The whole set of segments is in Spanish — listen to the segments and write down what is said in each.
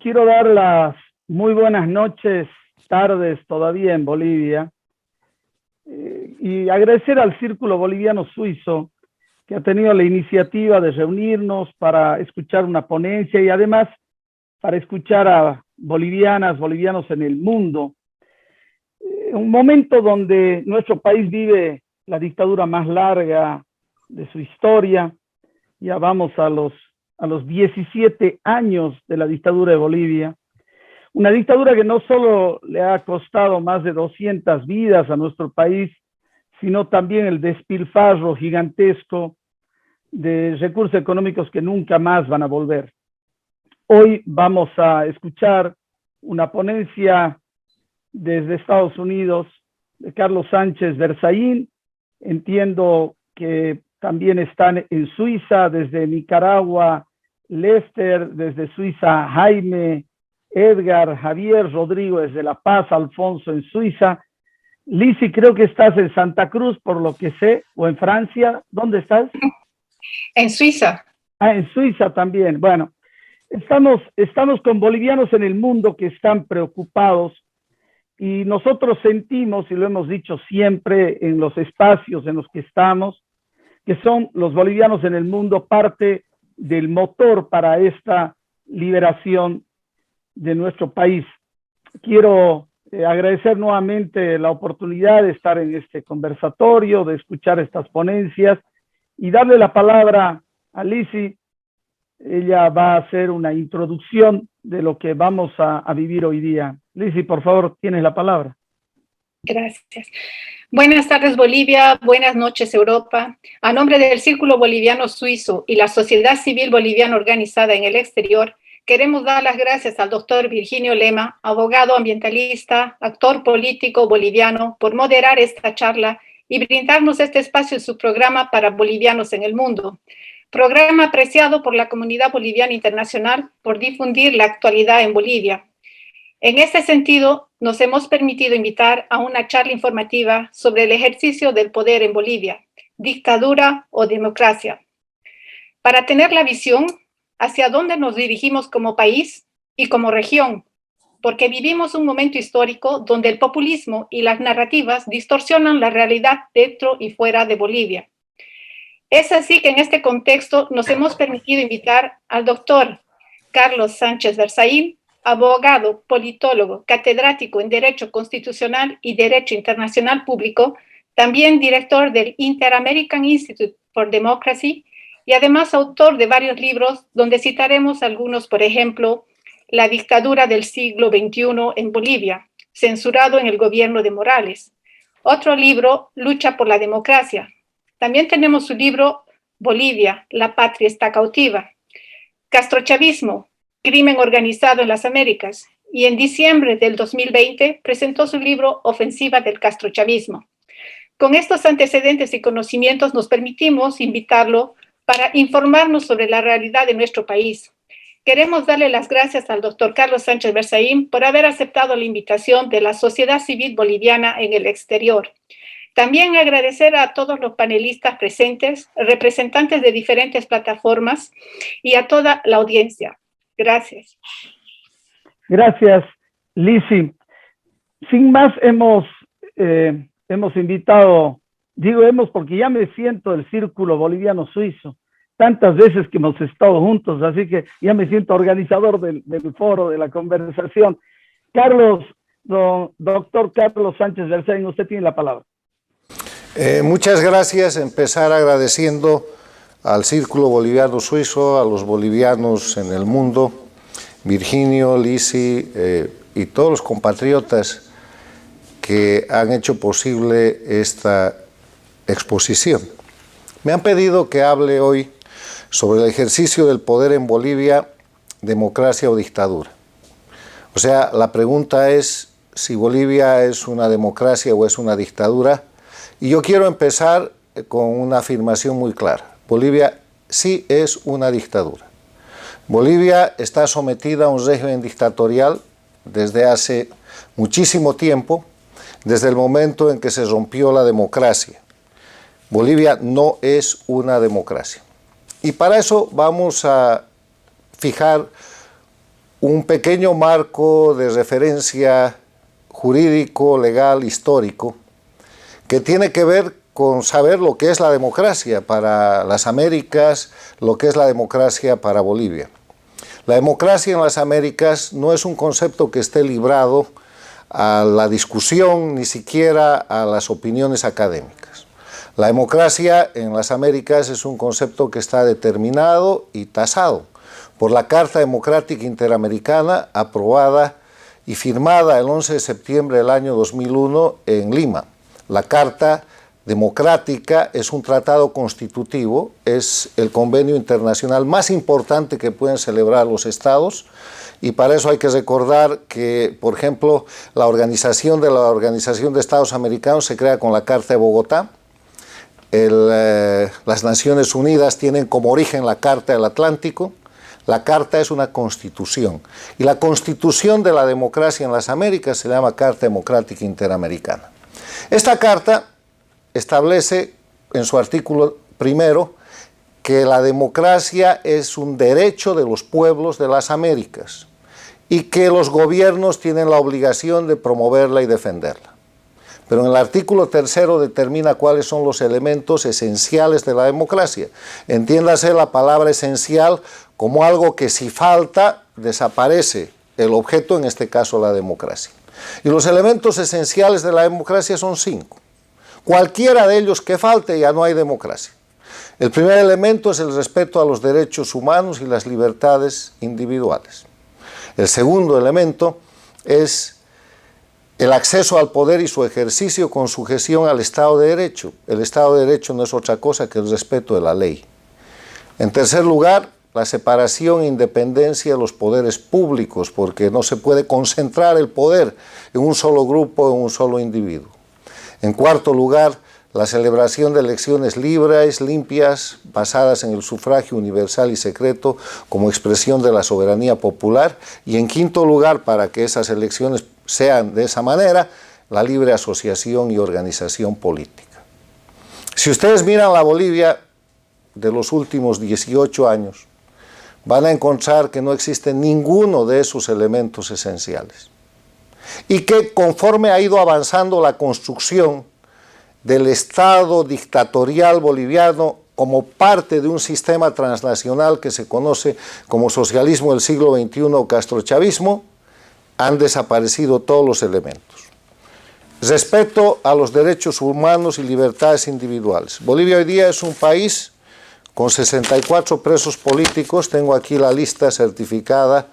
quiero dar las muy buenas noches, tardes todavía en Bolivia, y agradecer al Círculo Boliviano Suizo que ha tenido la iniciativa de reunirnos para escuchar una ponencia y además para escuchar a bolivianas, bolivianos en el mundo. Un momento donde nuestro país vive la dictadura más larga de su historia. Ya vamos a los 17 años de la dictadura de Bolivia. Una dictadura que no solo le ha costado más de 200 vidas a nuestro país, sino también el despilfarro gigantesco de recursos económicos que nunca más van a volver. Hoy vamos a escuchar una ponencia desde Estados Unidos de Carlos Sánchez Berzaín. Entiendo que también están en Suiza, desde Nicaragua, Lester, desde Suiza, Jaime, Edgar, Javier, Rodrigo desde La Paz, Alfonso en Suiza. Lisi, creo que estás en Santa Cruz, por lo que sé, o en Francia. ¿Dónde estás? En Suiza. Ah, en Suiza también. Bueno, estamos con bolivianos en el mundo que están preocupados y nosotros sentimos, y lo hemos dicho siempre en los espacios en los que estamos, que son los bolivianos en el mundo parte del motor para esta liberación de nuestro país. Quiero agradecer nuevamente la oportunidad de estar en este conversatorio, de escuchar estas ponencias y darle la palabra a Lisi. Ella va a hacer una introducción de lo que vamos a vivir hoy día. Lisi, por favor, tienes la palabra. Gracias. Buenas tardes, Bolivia. Buenas noches, Europa. A nombre del Círculo Boliviano Suizo y la Sociedad Civil Boliviana organizada en el exterior, queremos dar las gracias al doctor Virginio Lema, abogado ambientalista, actor político boliviano, por moderar esta charla y brindarnos este espacio en su programa para bolivianos en el mundo. Programa apreciado por la comunidad boliviana internacional por difundir la actualidad en Bolivia. En este sentido, nos hemos permitido invitar a una charla informativa sobre el ejercicio del poder en Bolivia, dictadura o democracia, para tener la visión hacia dónde nos dirigimos como país y como región, porque vivimos un momento histórico donde el populismo y las narrativas distorsionan la realidad dentro y fuera de Bolivia. Es así que en este contexto nos hemos permitido invitar al doctor Carlos Sánchez Berzaín, abogado, politólogo, catedrático en Derecho Constitucional y Derecho Internacional Público, también director del Inter-American Institute for Democracy y además autor de varios libros donde citaremos algunos, por ejemplo, La dictadura del siglo XXI en Bolivia, censurado en el gobierno de Morales. Otro libro, Lucha por la democracia. También tenemos su libro Bolivia, la patria está cautiva. Castrochavismo, crimen organizado en las Américas. Y en diciembre del 2020 presentó su libro Ofensiva del castrochavismo. Con estos antecedentes y conocimientos nos permitimos invitarlo para informarnos sobre la realidad de nuestro país. Queremos darle las gracias al doctor Carlos Sánchez Berzaín por haber aceptado la invitación de la sociedad civil boliviana en el exterior. También agradecer a todos los panelistas presentes, representantes de diferentes plataformas y a toda la audiencia. Gracias. Gracias, Lisi. Sin más, hemos invitado, digo hemos porque ya me siento el Círculo Boliviano Suizo, tantas veces que hemos estado juntos, así que ya me siento organizador del foro, de la conversación. Carlos, doctor Carlos Sánchez Berzaín, usted tiene la palabra. Muchas gracias. Empezar agradeciendo al Círculo Boliviano Suizo, a los bolivianos en el mundo, Virginio, Lisi y todos los compatriotas que han hecho posible esta exposición. Me han pedido que hable hoy sobre el ejercicio del poder en Bolivia, democracia o dictadura. O sea, la pregunta es si Bolivia es una democracia o es una dictadura. Y yo quiero empezar con una afirmación muy clara. Bolivia sí es una dictadura. Bolivia está sometida a un régimen dictatorial desde hace muchísimo tiempo, desde el momento en que se rompió la democracia. Bolivia no es una democracia. Y para eso vamos a fijar un pequeño marco de referencia jurídico, legal, histórico, que tiene que ver con saber lo que es la democracia para las Américas, lo que es la democracia para Bolivia. La democracia en las Américas no es un concepto que esté librado a la discusión, ni siquiera a las opiniones académicas. La democracia en las Américas es un concepto que está determinado y tasado por la Carta Democrática Interamericana, aprobada y firmada el 11 de septiembre del año 2001 en Lima. La Carta Democrática es un tratado constitutivo, es el convenio internacional más importante que pueden celebrar los estados, y para eso hay que recordar que, por ejemplo, la Organización de Estados Americanos se crea con la Carta de Bogotá. Las Naciones Unidas tienen como origen la Carta del Atlántico. La Carta es una constitución, y la constitución de la democracia en las Américas se llama Carta Democrática Interamericana. Esta carta establece en su artículo primero que la democracia es un derecho de los pueblos de las Américas y que los gobiernos tienen la obligación de promoverla y defenderla. Pero en el artículo tercero determina cuáles son los elementos esenciales de la democracia. Entiéndase la palabra esencial como algo que si falta, desaparece el objeto, en este caso la democracia. Y los elementos esenciales de la democracia son 5. Cualquiera de ellos que falte, ya no hay democracia. El primer elemento es el respeto a los derechos humanos y las libertades individuales. El segundo elemento es el acceso al poder y su ejercicio con sujeción al Estado de Derecho. El Estado de Derecho no es otra cosa que el respeto de la ley. En tercer lugar, la separación e independencia de los poderes públicos, porque no se puede concentrar el poder en un solo grupo, en un solo individuo. En cuarto lugar, la celebración de elecciones libres, limpias, basadas en el sufragio universal y secreto como expresión de la soberanía popular. Y en quinto lugar, para que esas elecciones sean de esa manera, la libre asociación y organización política. Si ustedes miran la Bolivia de los últimos 18 años, van a encontrar que no existe ninguno de esos elementos esenciales. Y que conforme ha ido avanzando la construcción del Estado dictatorial boliviano como parte de un sistema transnacional que se conoce como socialismo del siglo XXI o castrochavismo, han desaparecido todos los elementos. Respeto a los derechos humanos y libertades individuales. Bolivia hoy día es un país con 64 presos políticos. Tengo aquí la lista certificada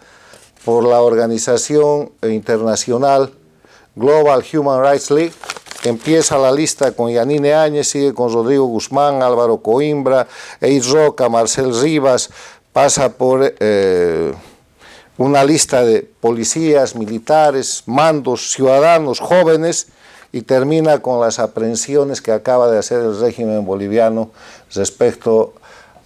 por la organización internacional Global Human Rights League. Empieza la lista con Yanine Áñez, sigue con Rodrigo Guzmán, Álvaro Coimbra, Eid Roca, Marcel Rivas, pasa por una lista de policías, militares, mandos, ciudadanos, jóvenes, y termina con las aprehensiones que acaba de hacer el régimen boliviano respecto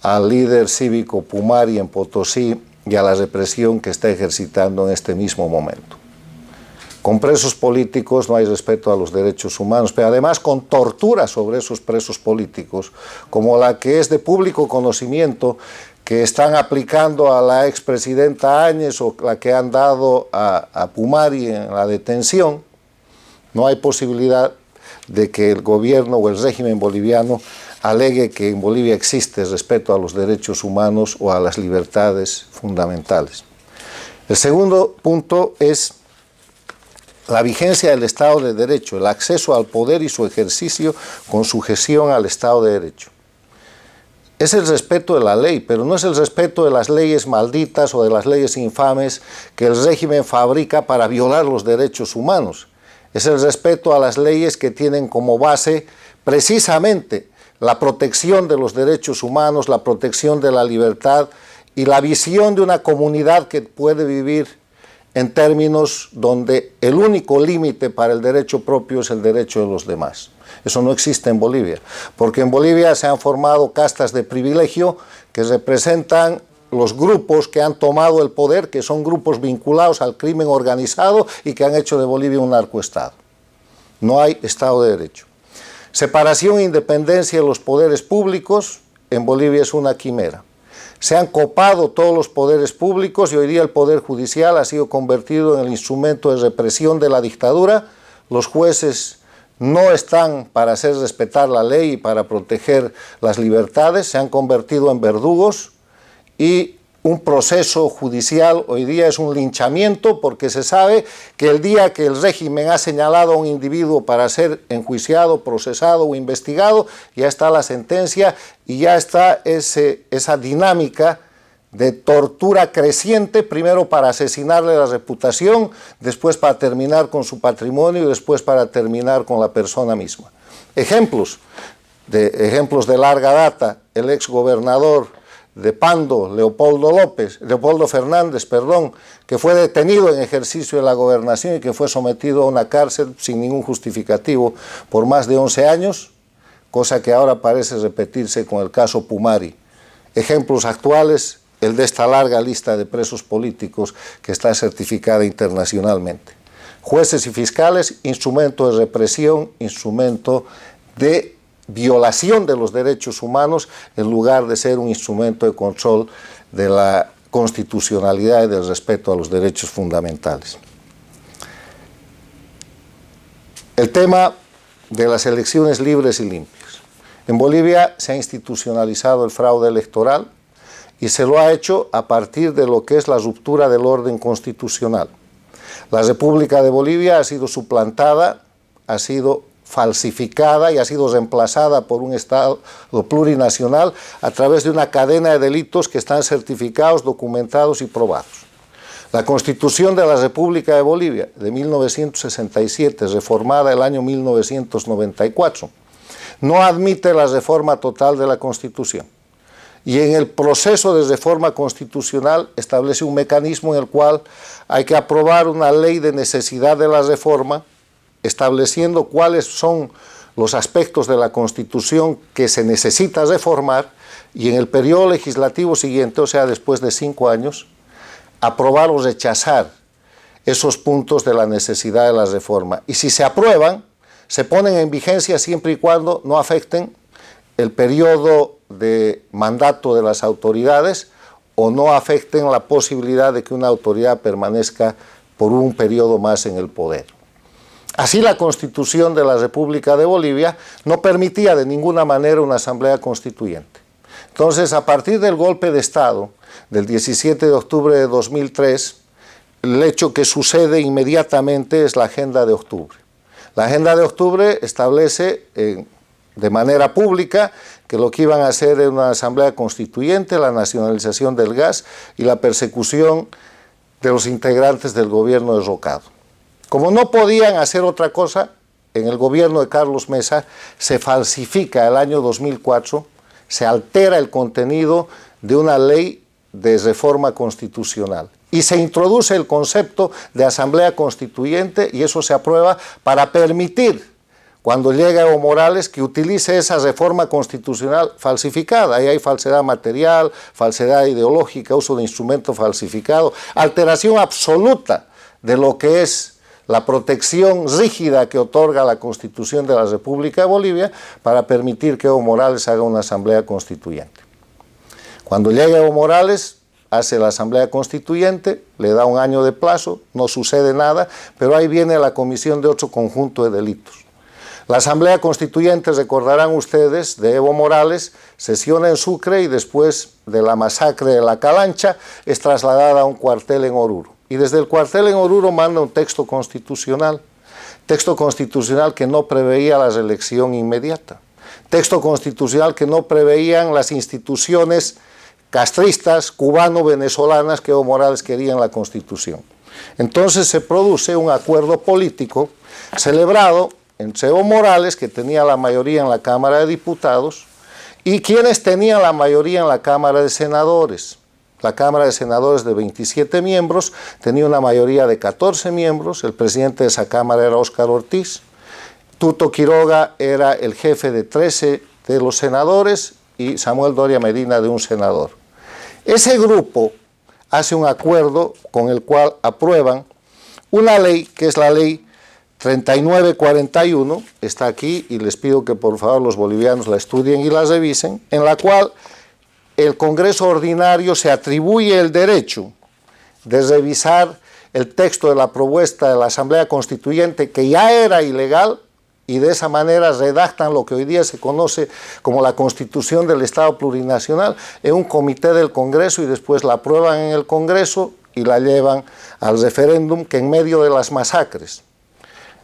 al líder cívico Pumari en Potosí y a la represión que está ejercitando en este mismo momento. Con presos políticos no hay respeto a los derechos humanos, pero además con tortura sobre esos presos políticos, como la que es de público conocimiento, que están aplicando a la expresidenta Áñez o la que han dado a Pumari en la detención. No hay posibilidad de que el gobierno o el régimen boliviano alegue que en Bolivia existe respeto a los derechos humanos o a las libertades fundamentales. El segundo punto es la vigencia del Estado de Derecho, el acceso al poder y su ejercicio con sujeción al Estado de Derecho. Es el respeto de la ley, pero no es el respeto de las leyes malditas o de las leyes infames que el régimen fabrica para violar los derechos humanos. Es el respeto a las leyes que tienen como base precisamente la protección de los derechos humanos, la protección de la libertad y la visión de una comunidad que puede vivir en términos donde el único límite para el derecho propio es el derecho de los demás. Eso no existe en Bolivia, porque en Bolivia se han formado castas de privilegio que representan los grupos que han tomado el poder, que son grupos vinculados al crimen organizado y que han hecho de Bolivia un narcoestado. No hay Estado de Derecho. Separación e independencia de los poderes públicos en Bolivia es una quimera. Se han copado todos los poderes públicos y hoy día el poder judicial ha sido convertido en el instrumento de represión de la dictadura. Los jueces no están para hacer respetar la ley y para proteger las libertades, se han convertido en verdugos y un proceso judicial hoy día es un linchamiento porque se sabe que el día que el régimen ha señalado a un individuo para ser enjuiciado, procesado o investigado, ya está la sentencia y ya está esa dinámica de tortura creciente, primero para asesinarle la reputación, después para terminar con su patrimonio y después para terminar con la persona misma. Ejemplos de larga data, el exgobernador de Pando, Leopoldo Fernández, que fue detenido en ejercicio de la gobernación y que fue sometido a una cárcel sin ningún justificativo por más de 11 años, cosa que ahora parece repetirse con el caso Pumari. Ejemplos actuales, el de esta larga lista de presos políticos que está certificada internacionalmente. Jueces y fiscales, instrumento de represión, instrumento de violación de los derechos humanos en lugar de ser un instrumento de control de la constitucionalidad y del respeto a los derechos fundamentales. El tema de las elecciones libres y limpias. En Bolivia se ha institucionalizado el fraude electoral y se lo ha hecho a partir de lo que es la ruptura del orden constitucional. La República de Bolivia ha sido suplantada, ha sido falsificada y ha sido reemplazada por un Estado plurinacional a través de una cadena de delitos que están certificados, documentados y probados. La Constitución de la República de Bolivia de 1967, reformada el año 1994, no admite la reforma total de la Constitución. Y en el proceso de reforma constitucional establece un mecanismo en el cual hay que aprobar una ley de necesidad de la reforma, estableciendo cuáles son los aspectos de la Constitución que se necesita reformar y en el periodo legislativo siguiente, o sea, después de 5 años, aprobar o rechazar esos puntos de la necesidad de la reforma. Y si se aprueban, se ponen en vigencia siempre y cuando no afecten el periodo de mandato de las autoridades o no afecten la posibilidad de que una autoridad permanezca por un periodo más en el poder. Así, la Constitución de la República de Bolivia no permitía de ninguna manera una asamblea constituyente. Entonces, a partir del golpe de Estado del 17 de octubre de 2003, el hecho que sucede inmediatamente es la Agenda de Octubre. La Agenda de Octubre establece de manera pública que lo que iban a hacer era una asamblea constituyente, la nacionalización del gas y la persecución de los integrantes del gobierno derrocado. Como no podían hacer otra cosa, en el gobierno de Carlos Mesa se falsifica el año 2004, se altera el contenido de una ley de reforma constitucional y se introduce el concepto de asamblea constituyente y eso se aprueba para permitir, cuando llega Evo Morales, que utilice esa reforma constitucional falsificada. Ahí hay falsedad material, falsedad ideológica, uso de instrumento falsificado, alteración absoluta de lo que es la protección rígida que otorga la Constitución de la República de Bolivia para permitir que Evo Morales haga una asamblea constituyente. Cuando llega Evo Morales, hace la asamblea constituyente, le da un año de plazo, no sucede nada, pero ahí viene la comisión de otro conjunto de delitos. La asamblea constituyente, recordarán ustedes, de Evo Morales, sesiona en Sucre y después de la masacre de la Calancha es trasladada a un cuartel en Oruro. Y desde el cuartel en Oruro manda un texto constitucional que no preveía la reelección inmediata, texto constitucional que no preveían las instituciones castristas, cubano-venezolanas que Evo Morales quería en la Constitución. Entonces se produce un acuerdo político celebrado entre Evo Morales, que tenía la mayoría en la Cámara de Diputados, y quienes tenían la mayoría en la Cámara de Senadores. La Cámara de Senadores de 27 miembros tenía una mayoría de 14 miembros, el presidente de esa Cámara era Óscar Ortiz, Tuto Quiroga era el jefe de 13 de los senadores y Samuel Doria Medina de un senador. Ese grupo hace un acuerdo con el cual aprueban una ley que es la ley 3941, está aquí y les pido que por favor los bolivianos la estudien y la revisen, en la cual el Congreso Ordinario se atribuye el derecho de revisar el texto de la propuesta de la Asamblea Constituyente, que ya era ilegal, y de esa manera redactan lo que hoy día se conoce como la Constitución del Estado Plurinacional en un comité del Congreso, y después la aprueban en el Congreso y la llevan al referéndum, que en medio de las masacres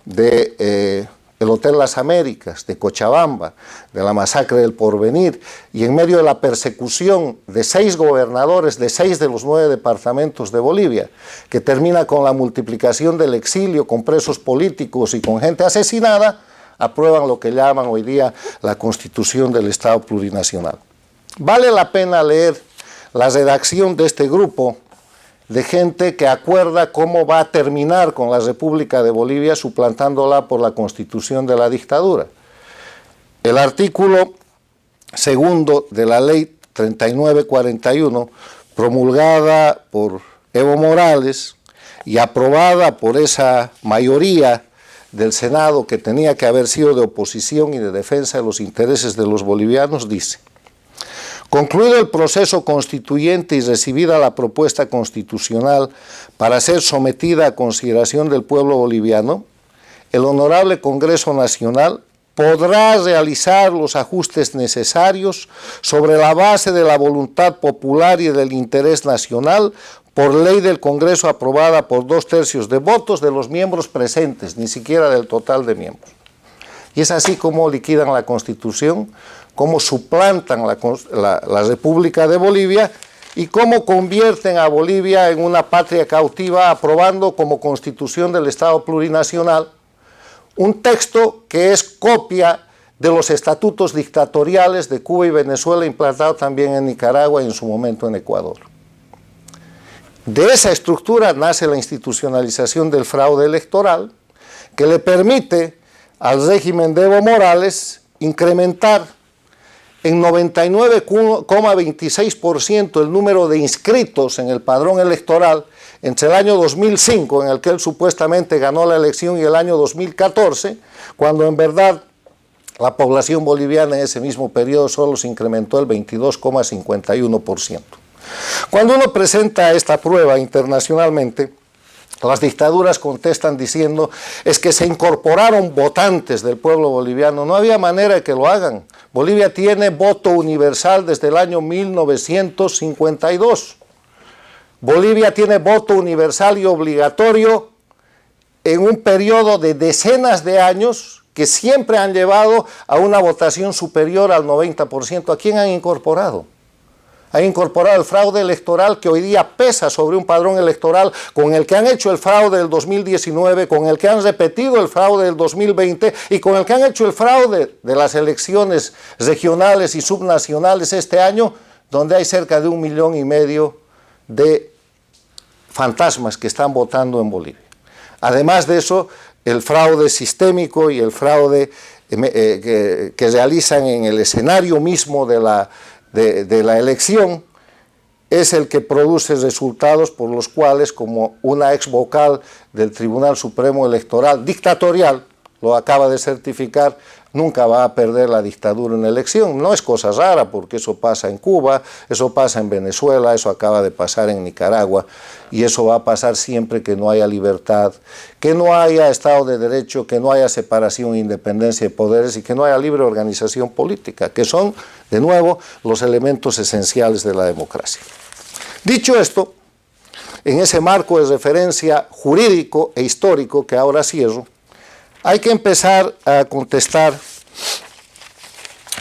de el Hotel Las Américas, de Cochabamba, de la masacre del Porvenir, y en medio de la persecución de 6 gobernadores de 6 de los 9 departamentos de Bolivia, que termina con la multiplicación del exilio, con presos políticos y con gente asesinada, aprueban lo que llaman hoy día la Constitución del Estado Plurinacional. Vale la pena leer la redacción de este grupo de gente que acuerda cómo va a terminar con la República de Bolivia, suplantándola por la Constitución de la dictadura. El artículo segundo de la Ley 3941, promulgada por Evo Morales y aprobada por esa mayoría del Senado, que tenía que haber sido de oposición y de defensa de los intereses de los bolivianos, dice: concluido el proceso constituyente y recibida la propuesta constitucional para ser sometida a consideración del pueblo boliviano, el Honorable Congreso Nacional podrá realizar los ajustes necesarios sobre la base de la voluntad popular y del interés nacional, por ley del Congreso aprobada por 2/3 de votos de los miembros presentes, ni siquiera del total de miembros. Y es así como liquidan la Constitución, cómo suplantan la República de Bolivia y cómo convierten a Bolivia en una patria cautiva, aprobando como Constitución del Estado Plurinacional un texto que es copia de los estatutos dictatoriales de Cuba y Venezuela, implantado también en Nicaragua y en su momento en Ecuador. De esa estructura nace la institucionalización del fraude electoral, que le permite al régimen de Evo Morales incrementar en 99,26% el número de inscritos en el padrón electoral entre el año 2005, en el que él supuestamente ganó la elección, y el año 2014, cuando en verdad la población boliviana en ese mismo periodo solo se incrementó el 22,51%. Cuando uno presenta esta prueba internacionalmente, las dictaduras contestan diciendo: es que se incorporaron votantes del pueblo boliviano. No había manera de que lo hagan. Bolivia tiene voto universal desde el año 1952. Bolivia tiene voto universal y obligatorio en un periodo de decenas de años que siempre han llevado a una votación superior al 90%. ¿A quién han incorporado? Han incorporado el fraude electoral, que hoy día pesa sobre un padrón electoral con el que han hecho el fraude del 2019, con el que han repetido el fraude del 2020 y con el que han hecho el fraude de las elecciones regionales y subnacionales este año, donde hay cerca de 1,5 millones de fantasmas que están votando en Bolivia. Además de eso, el fraude sistémico y el fraude que realizan en el escenario mismo de la elección es el que produce resultados por los cuales, como una ex vocal del Tribunal Supremo Electoral dictatorial lo acaba de certificar, nunca va a perder la dictadura en elección. No es cosa rara, porque eso pasa en Cuba, eso pasa en Venezuela, eso acaba de pasar en Nicaragua, y eso va a pasar siempre que no haya libertad, que no haya Estado de Derecho, que no haya separación e independencia de poderes y que no haya libre organización política, que son, de nuevo, los elementos esenciales de la democracia. Dicho esto, en ese marco de referencia jurídico e histórico que ahora cierro, hay que empezar a contestar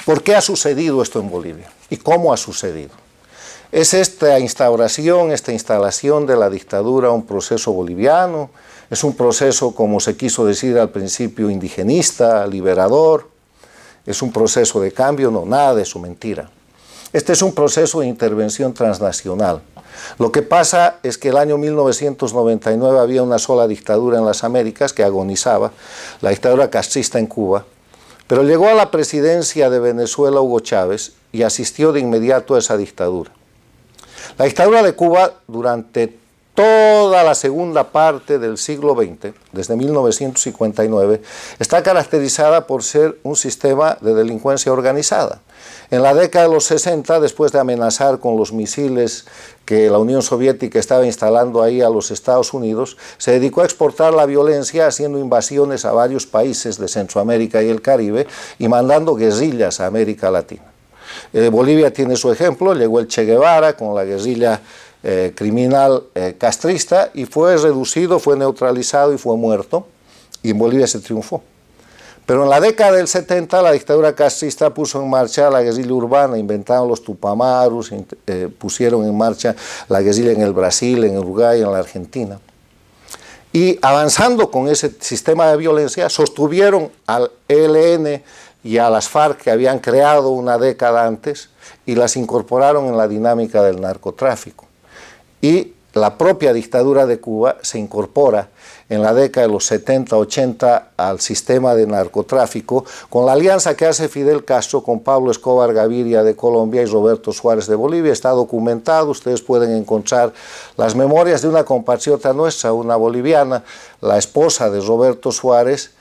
por qué ha sucedido esto en Bolivia y cómo ha sucedido. ¿Es esta instalación de la dictadura un proceso boliviano? ¿Es un proceso, como se quiso decir al principio, indigenista, liberador? ¿Es un proceso de cambio? No, nada de eso, mentira. Este es un proceso de intervención transnacional. Lo que pasa es que el año 1999 había una sola dictadura en las Américas que agonizaba, la dictadura castrista en Cuba, pero llegó a la presidencia de Venezuela Hugo Chávez y asistió de inmediato a esa dictadura. La dictadura de Cuba durante toda la segunda parte del siglo XX, desde 1959, está caracterizada por ser un sistema de delincuencia organizada. En la década de los 60, después de amenazar con los misiles que la Unión Soviética estaba instalando ahí a los Estados Unidos, se dedicó a exportar la violencia haciendo invasiones a varios países de Centroamérica y el Caribe y mandando guerrillas a América Latina. Bolivia tiene su ejemplo, llegó el Che Guevara con la guerrilla criminal castrista y fue reducido, fue neutralizado y fue muerto, y en Bolivia se triunfó. Pero en la década del 70 la dictadura castrista puso en marcha la guerrilla urbana, inventaron los tupamarus, pusieron en marcha la guerrilla en el Brasil, en Uruguay, en la Argentina. Y avanzando con ese sistema de violencia, sostuvieron al ELN y a las FARC que habían creado una década antes y las incorporaron en la dinámica del narcotráfico. Y la propia dictadura de Cuba se incorpora en la década de los 70-80 al sistema de narcotráfico con la alianza que hace Fidel Castro con Pablo Escobar Gaviria de Colombia y Roberto Suárez de Bolivia. Está documentado, ustedes pueden encontrar las memorias de una compatriota nuestra, una boliviana, la esposa de Roberto Suárez,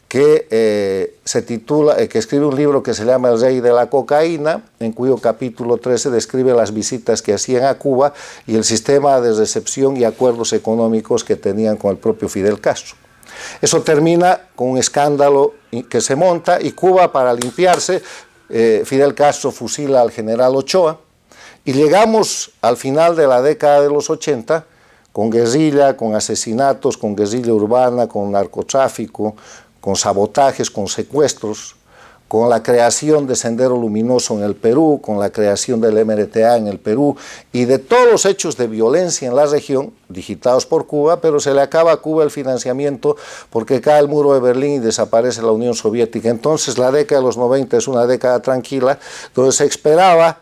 que se titula, que escribe un libro que se llama El Rey de la Cocaína, en cuyo capítulo 13 describe las visitas que hacían a Cuba y el sistema de recepción y acuerdos económicos que tenían con el propio Fidel Castro. Eso termina con un escándalo que se monta y Cuba, para limpiarse, Fidel Castro fusila al general Ochoa y llegamos al final de la década de los 80 con guerrilla, con asesinatos, con guerrilla urbana, con narcotráfico, con sabotajes, con secuestros, con la creación de Sendero Luminoso en el Perú, con la creación del MRTA en el Perú y de todos los hechos de violencia en la región, digitados por Cuba, pero se le acaba a Cuba el financiamiento porque cae el muro de Berlín y desaparece la Unión Soviética. Entonces la década de los 90 es una década tranquila, donde se esperaba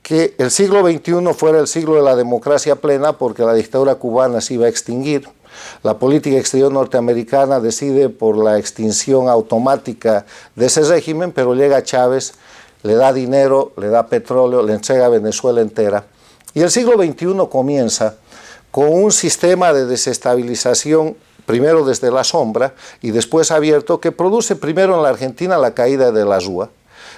que el siglo XXI fuera el siglo de la democracia plena porque la dictadura cubana se iba a extinguir. La política exterior norteamericana decide por la extinción automática de ese régimen, pero llega Chávez, le da dinero, le da petróleo, le entrega a Venezuela entera. Y el siglo XXI comienza con un sistema de desestabilización, primero desde la sombra y después abierto, que produce primero en la Argentina la caída de la Rúa.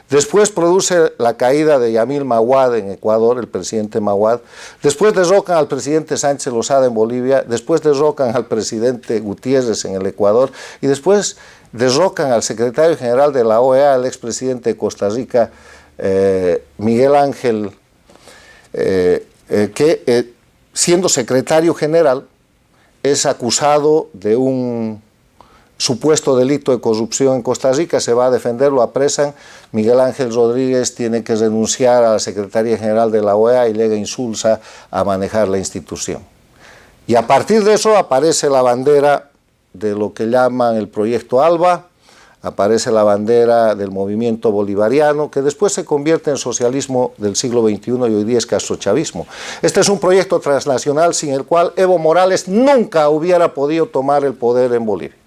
Después produce la caída de Yamil Mahuad en Ecuador, el presidente Mahuad. Después derrocan al presidente Sánchez Lozada en Bolivia. Después derrocan al presidente Gutiérrez en el Ecuador. Y después derrocan al secretario general de la OEA, el expresidente de Costa Rica, Miguel Ángel, que siendo secretario general es acusado de un supuesto delito de corrupción en Costa Rica, se va a defender, lo apresan, Miguel Ángel Rodríguez tiene que renunciar a la Secretaría General de la OEA y llega Insulza a manejar la institución. Y a partir de eso aparece la bandera de lo que llaman el Proyecto ALBA, aparece la bandera del movimiento bolivariano, que después se convierte en socialismo del siglo XXI y hoy día es castrochavismo. Este es un proyecto transnacional sin el cual Evo Morales nunca hubiera podido tomar el poder en Bolivia.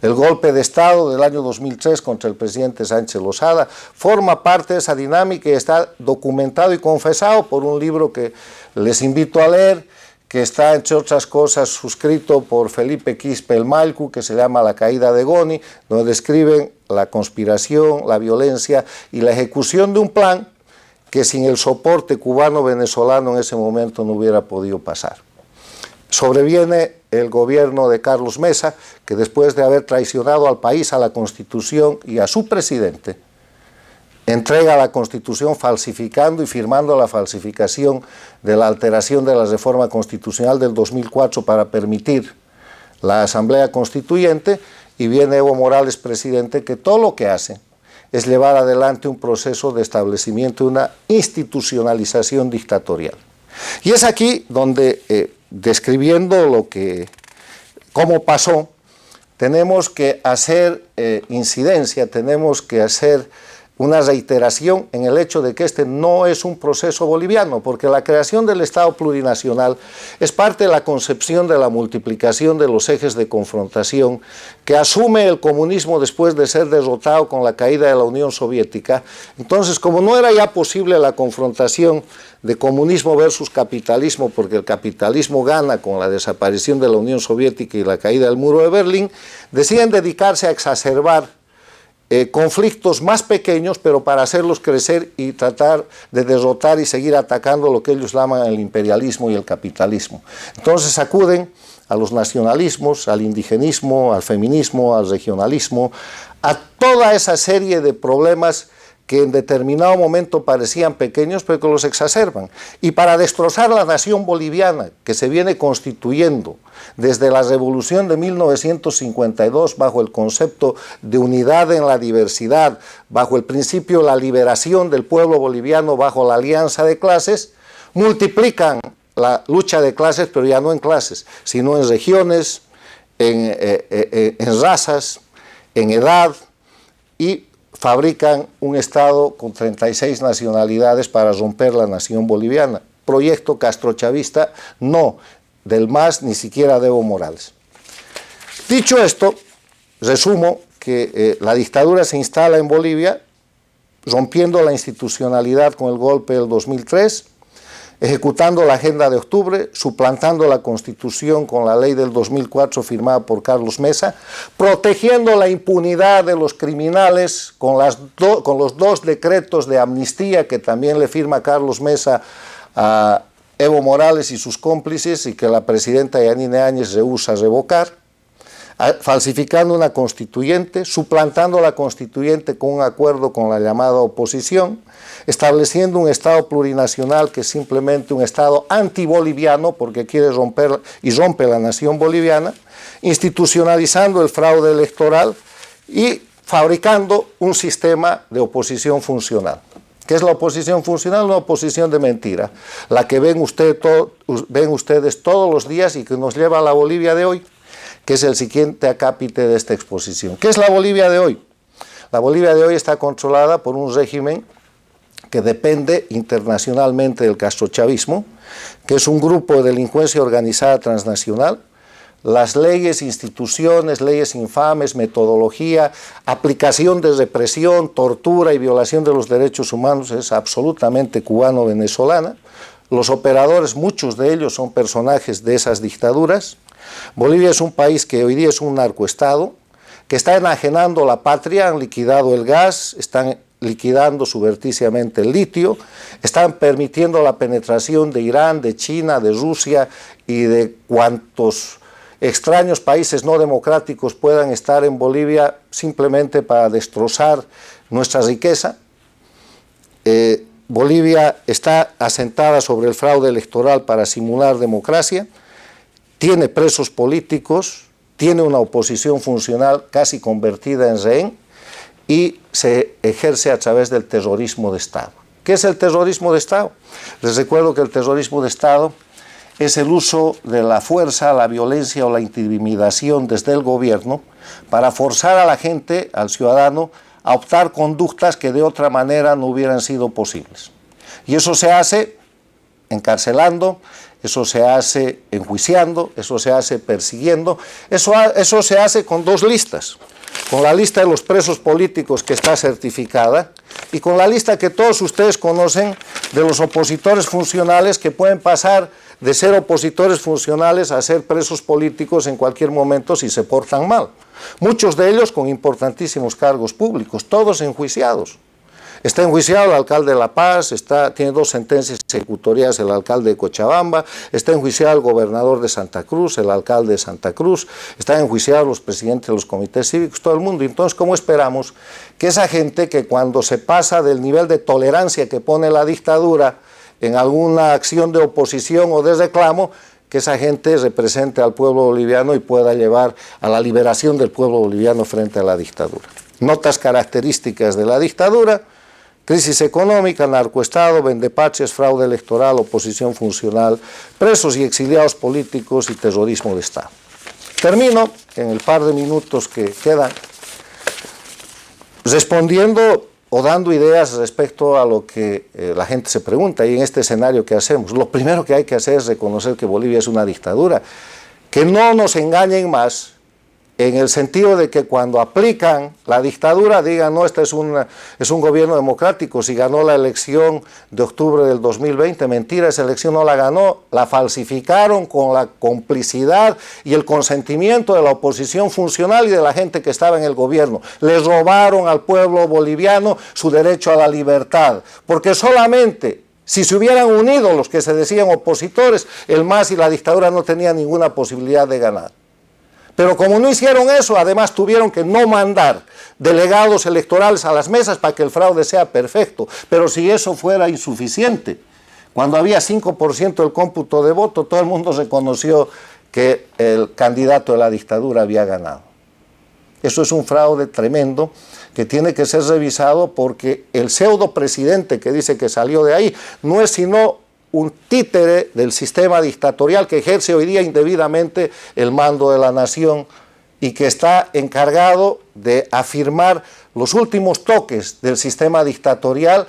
El golpe de Estado del año 2003 contra el presidente Sánchez Lozada forma parte de esa dinámica y está documentado y confesado por un libro que les invito a leer, que está, entre otras cosas, suscrito por Felipe Quispe el Malcu, que se llama La caída de Goni, donde describen la conspiración, la violencia y la ejecución de un plan que sin el soporte cubano-venezolano en ese momento no hubiera podido pasar. Sobreviene el gobierno de Carlos Mesa, que después de haber traicionado al país, a la Constitución y a su presidente, entrega la Constitución falsificando y firmando la falsificación de la alteración de la reforma constitucional del 2004 para permitir la Asamblea Constituyente, y viene Evo Morales presidente, que todo lo que hace es llevar adelante un proceso de establecimiento de una institucionalización dictatorial. Y es aquí donde, describiendo cómo pasó, tenemos que hacer incidencia, tenemos que hacer una reiteración en el hecho de que este no es un proceso boliviano, porque la creación del Estado plurinacional es parte de la concepción de la multiplicación de los ejes de confrontación que asume el comunismo después de ser derrotado con la caída de la Unión Soviética. Entonces, como no era ya posible la confrontación de comunismo versus capitalismo, porque el capitalismo gana con la desaparición de la Unión Soviética y la caída del muro de Berlín, deciden dedicarse a exacerbar conflictos más pequeños, pero para hacerlos crecer y tratar de derrotar y seguir atacando lo que ellos llaman el imperialismo y el capitalismo. Entonces acuden a los nacionalismos, al indigenismo, al feminismo, al regionalismo, a toda esa serie de problemas que en determinado momento parecían pequeños, pero que los exacerban. Y para destrozar la nación boliviana, que se viene constituyendo desde la revolución de 1952, bajo el concepto de unidad en la diversidad, bajo el principio de la liberación del pueblo boliviano, bajo la alianza de clases, multiplican la lucha de clases, pero ya no en clases, sino en regiones, en razas, en edad, y fabrican un Estado con 36 nacionalidades para romper la nación boliviana. Proyecto castrochavista, no del MAS, ni siquiera de Evo Morales. Dicho esto, resumo que la dictadura se instala en Bolivia, rompiendo la institucionalidad con el golpe del 2003, ejecutando la Agenda de Octubre, suplantando la Constitución con la ley del 2004 firmada por Carlos Mesa, protegiendo la impunidad de los criminales con los dos decretos de amnistía que también le firma Carlos Mesa a Evo Morales y sus cómplices y que la presidenta Yanine Áñez rehúsa revocar, falsificando una constituyente, suplantando la constituyente con un acuerdo con la llamada oposición, estableciendo un Estado plurinacional que es simplemente un Estado antiboliviano porque quiere romper y rompe la nación boliviana, institucionalizando el fraude electoral y fabricando un sistema de oposición funcional. ¿Qué es la oposición funcional? Una oposición de mentira, la que ven ustedes todos los días y que nos lleva a la Bolivia de hoy, que es el siguiente acápite de esta exposición. ¿Qué es la Bolivia de hoy? La Bolivia de hoy está controlada por un régimen que depende internacionalmente del castrochavismo, que es un grupo de delincuencia organizada transnacional. Las leyes, instituciones, leyes infames, metodología, aplicación de represión, tortura y violación de los derechos humanos es absolutamente cubano-venezolana. Los operadores, muchos de ellos son personajes de esas dictaduras. Bolivia es un país que hoy día es un narcoestado, que está enajenando la patria, han liquidado el gas, están liquidando subrepticiamente el litio, están permitiendo la penetración de Irán, de China, de Rusia y de cuantos extraños países no democráticos puedan estar en Bolivia simplemente para destrozar nuestra riqueza. Bolivia está asentada sobre el fraude electoral para simular democracia, tiene presos políticos, tiene una oposición funcional casi convertida en rehén y se ejerce a través del terrorismo de Estado. ¿Qué es el terrorismo de Estado? Les recuerdo que el terrorismo de Estado es el uso de la fuerza, la violencia o la intimidación desde el gobierno para forzar a la gente, al ciudadano, a optar conductas que de otra manera no hubieran sido posibles. Y eso se hace encarcelando, eso se hace enjuiciando, eso se hace persiguiendo, eso se hace con dos listas, con la lista de los presos políticos que está certificada y con la lista que todos ustedes conocen de los opositores funcionales que pueden pasar de ser opositores funcionales a ser presos políticos en cualquier momento si se portan mal. Muchos de ellos con importantísimos cargos públicos, todos enjuiciados. Está enjuiciado el alcalde de La Paz, tiene 2 sentencias ejecutorias el alcalde de Cochabamba, está enjuiciado el gobernador de Santa Cruz, el alcalde de Santa Cruz, están enjuiciados los presidentes de los comités cívicos, todo el mundo. Entonces, ¿cómo esperamos que esa gente que cuando se pasa del nivel de tolerancia que pone la dictadura en alguna acción de oposición o de reclamo, que esa gente represente al pueblo boliviano y pueda llevar a la liberación del pueblo boliviano frente a la dictadura? Notas características de la dictadura: crisis económica, narcoestado, vendepatrias, fraude electoral, oposición funcional, presos y exiliados políticos y terrorismo de Estado. Termino en el par de minutos que quedan respondiendo o dando ideas respecto a lo que la gente se pregunta y en este escenario que hacemos. Lo primero que hay que hacer es reconocer que Bolivia es una dictadura. Que no nos engañen más en el sentido de que cuando aplican la dictadura digan, no, este es un gobierno democrático, si ganó la elección de octubre del 2020, mentira, esa elección no la ganó, la falsificaron con la complicidad y el consentimiento de la oposición funcional y de la gente que estaba en el gobierno. Les robaron al pueblo boliviano su derecho a la libertad, porque solamente si se hubieran unido los que se decían opositores, el MAS y la dictadura no tenían ninguna posibilidad de ganar. Pero como no hicieron eso, además tuvieron que no mandar delegados electorales a las mesas para que el fraude sea perfecto. Pero si eso fuera insuficiente, cuando había 5% del cómputo de voto, todo el mundo reconoció que el candidato de la dictadura había ganado. Eso es un fraude tremendo que tiene que ser revisado porque el pseudo presidente que dice que salió de ahí no es sino un títere del sistema dictatorial que ejerce hoy día indebidamente el mando de la nación y que está encargado de afirmar los últimos toques del sistema dictatorial,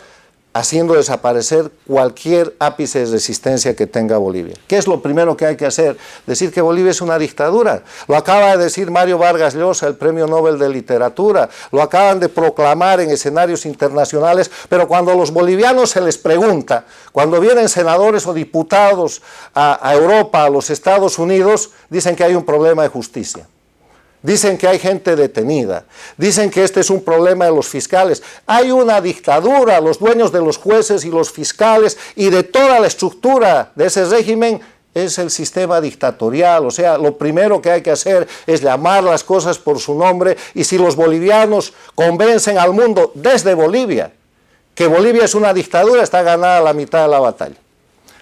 haciendo desaparecer cualquier ápice de resistencia que tenga Bolivia. ¿Qué es lo primero que hay que hacer? Decir que Bolivia es una dictadura. Lo acaba de decir Mario Vargas Llosa, el Premio Nobel de Literatura. Lo acaban de proclamar en escenarios internacionales, pero cuando a los bolivianos se les pregunta, cuando vienen senadores o diputados a Europa, a los Estados Unidos, dicen que hay un problema de justicia. Dicen que hay gente detenida, dicen que este es un problema de los fiscales. Hay una dictadura, los dueños de los jueces y los fiscales y de toda la estructura de ese régimen es el sistema dictatorial. O sea, lo primero que hay que hacer es llamar las cosas por su nombre y si los bolivianos convencen al mundo desde Bolivia que Bolivia es una dictadura, está ganada la mitad de la batalla.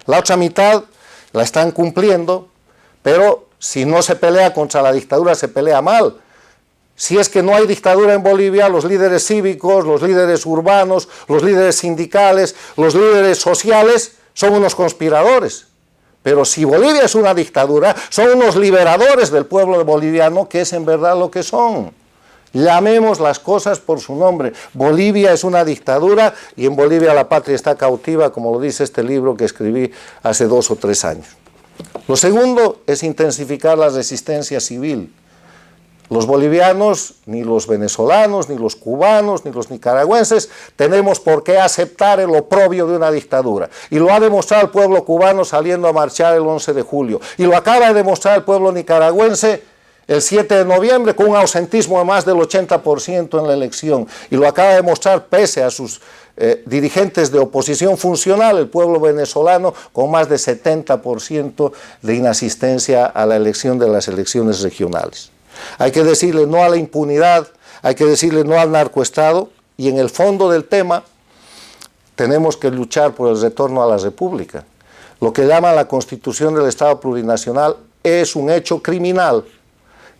La otra mitad la están cumpliendo, pero si no se pelea contra la dictadura, se pelea mal. Si es que no hay dictadura en Bolivia, los líderes cívicos, los líderes urbanos, los líderes sindicales, los líderes sociales son unos conspiradores. Pero si Bolivia es una dictadura, son unos liberadores del pueblo boliviano, que es en verdad lo que son. Llamemos las cosas por su nombre. Bolivia es una dictadura y en Bolivia la patria está cautiva, como lo dice este libro que escribí hace 2 o 3 años. Lo segundo es intensificar la resistencia civil. Los bolivianos, ni los venezolanos, ni los cubanos, ni los nicaragüenses tenemos por qué aceptar el oprobio de una dictadura. Y lo ha demostrado el pueblo cubano saliendo a marchar el 11 de julio. Y lo acaba de demostrar el pueblo nicaragüense el 7 de noviembre con un ausentismo de más del 80% en la elección. Y lo acaba de mostrar pese a sus dirigentes de oposición funcional, el pueblo venezolano con más de 70% de inasistencia a la elección de las elecciones regionales. Hay que decirle no a la impunidad, hay que decirle no al narcoestado y en el fondo del tema tenemos que luchar por el retorno a la república. Lo que llama la Constitución del Estado Plurinacional es un hecho criminal.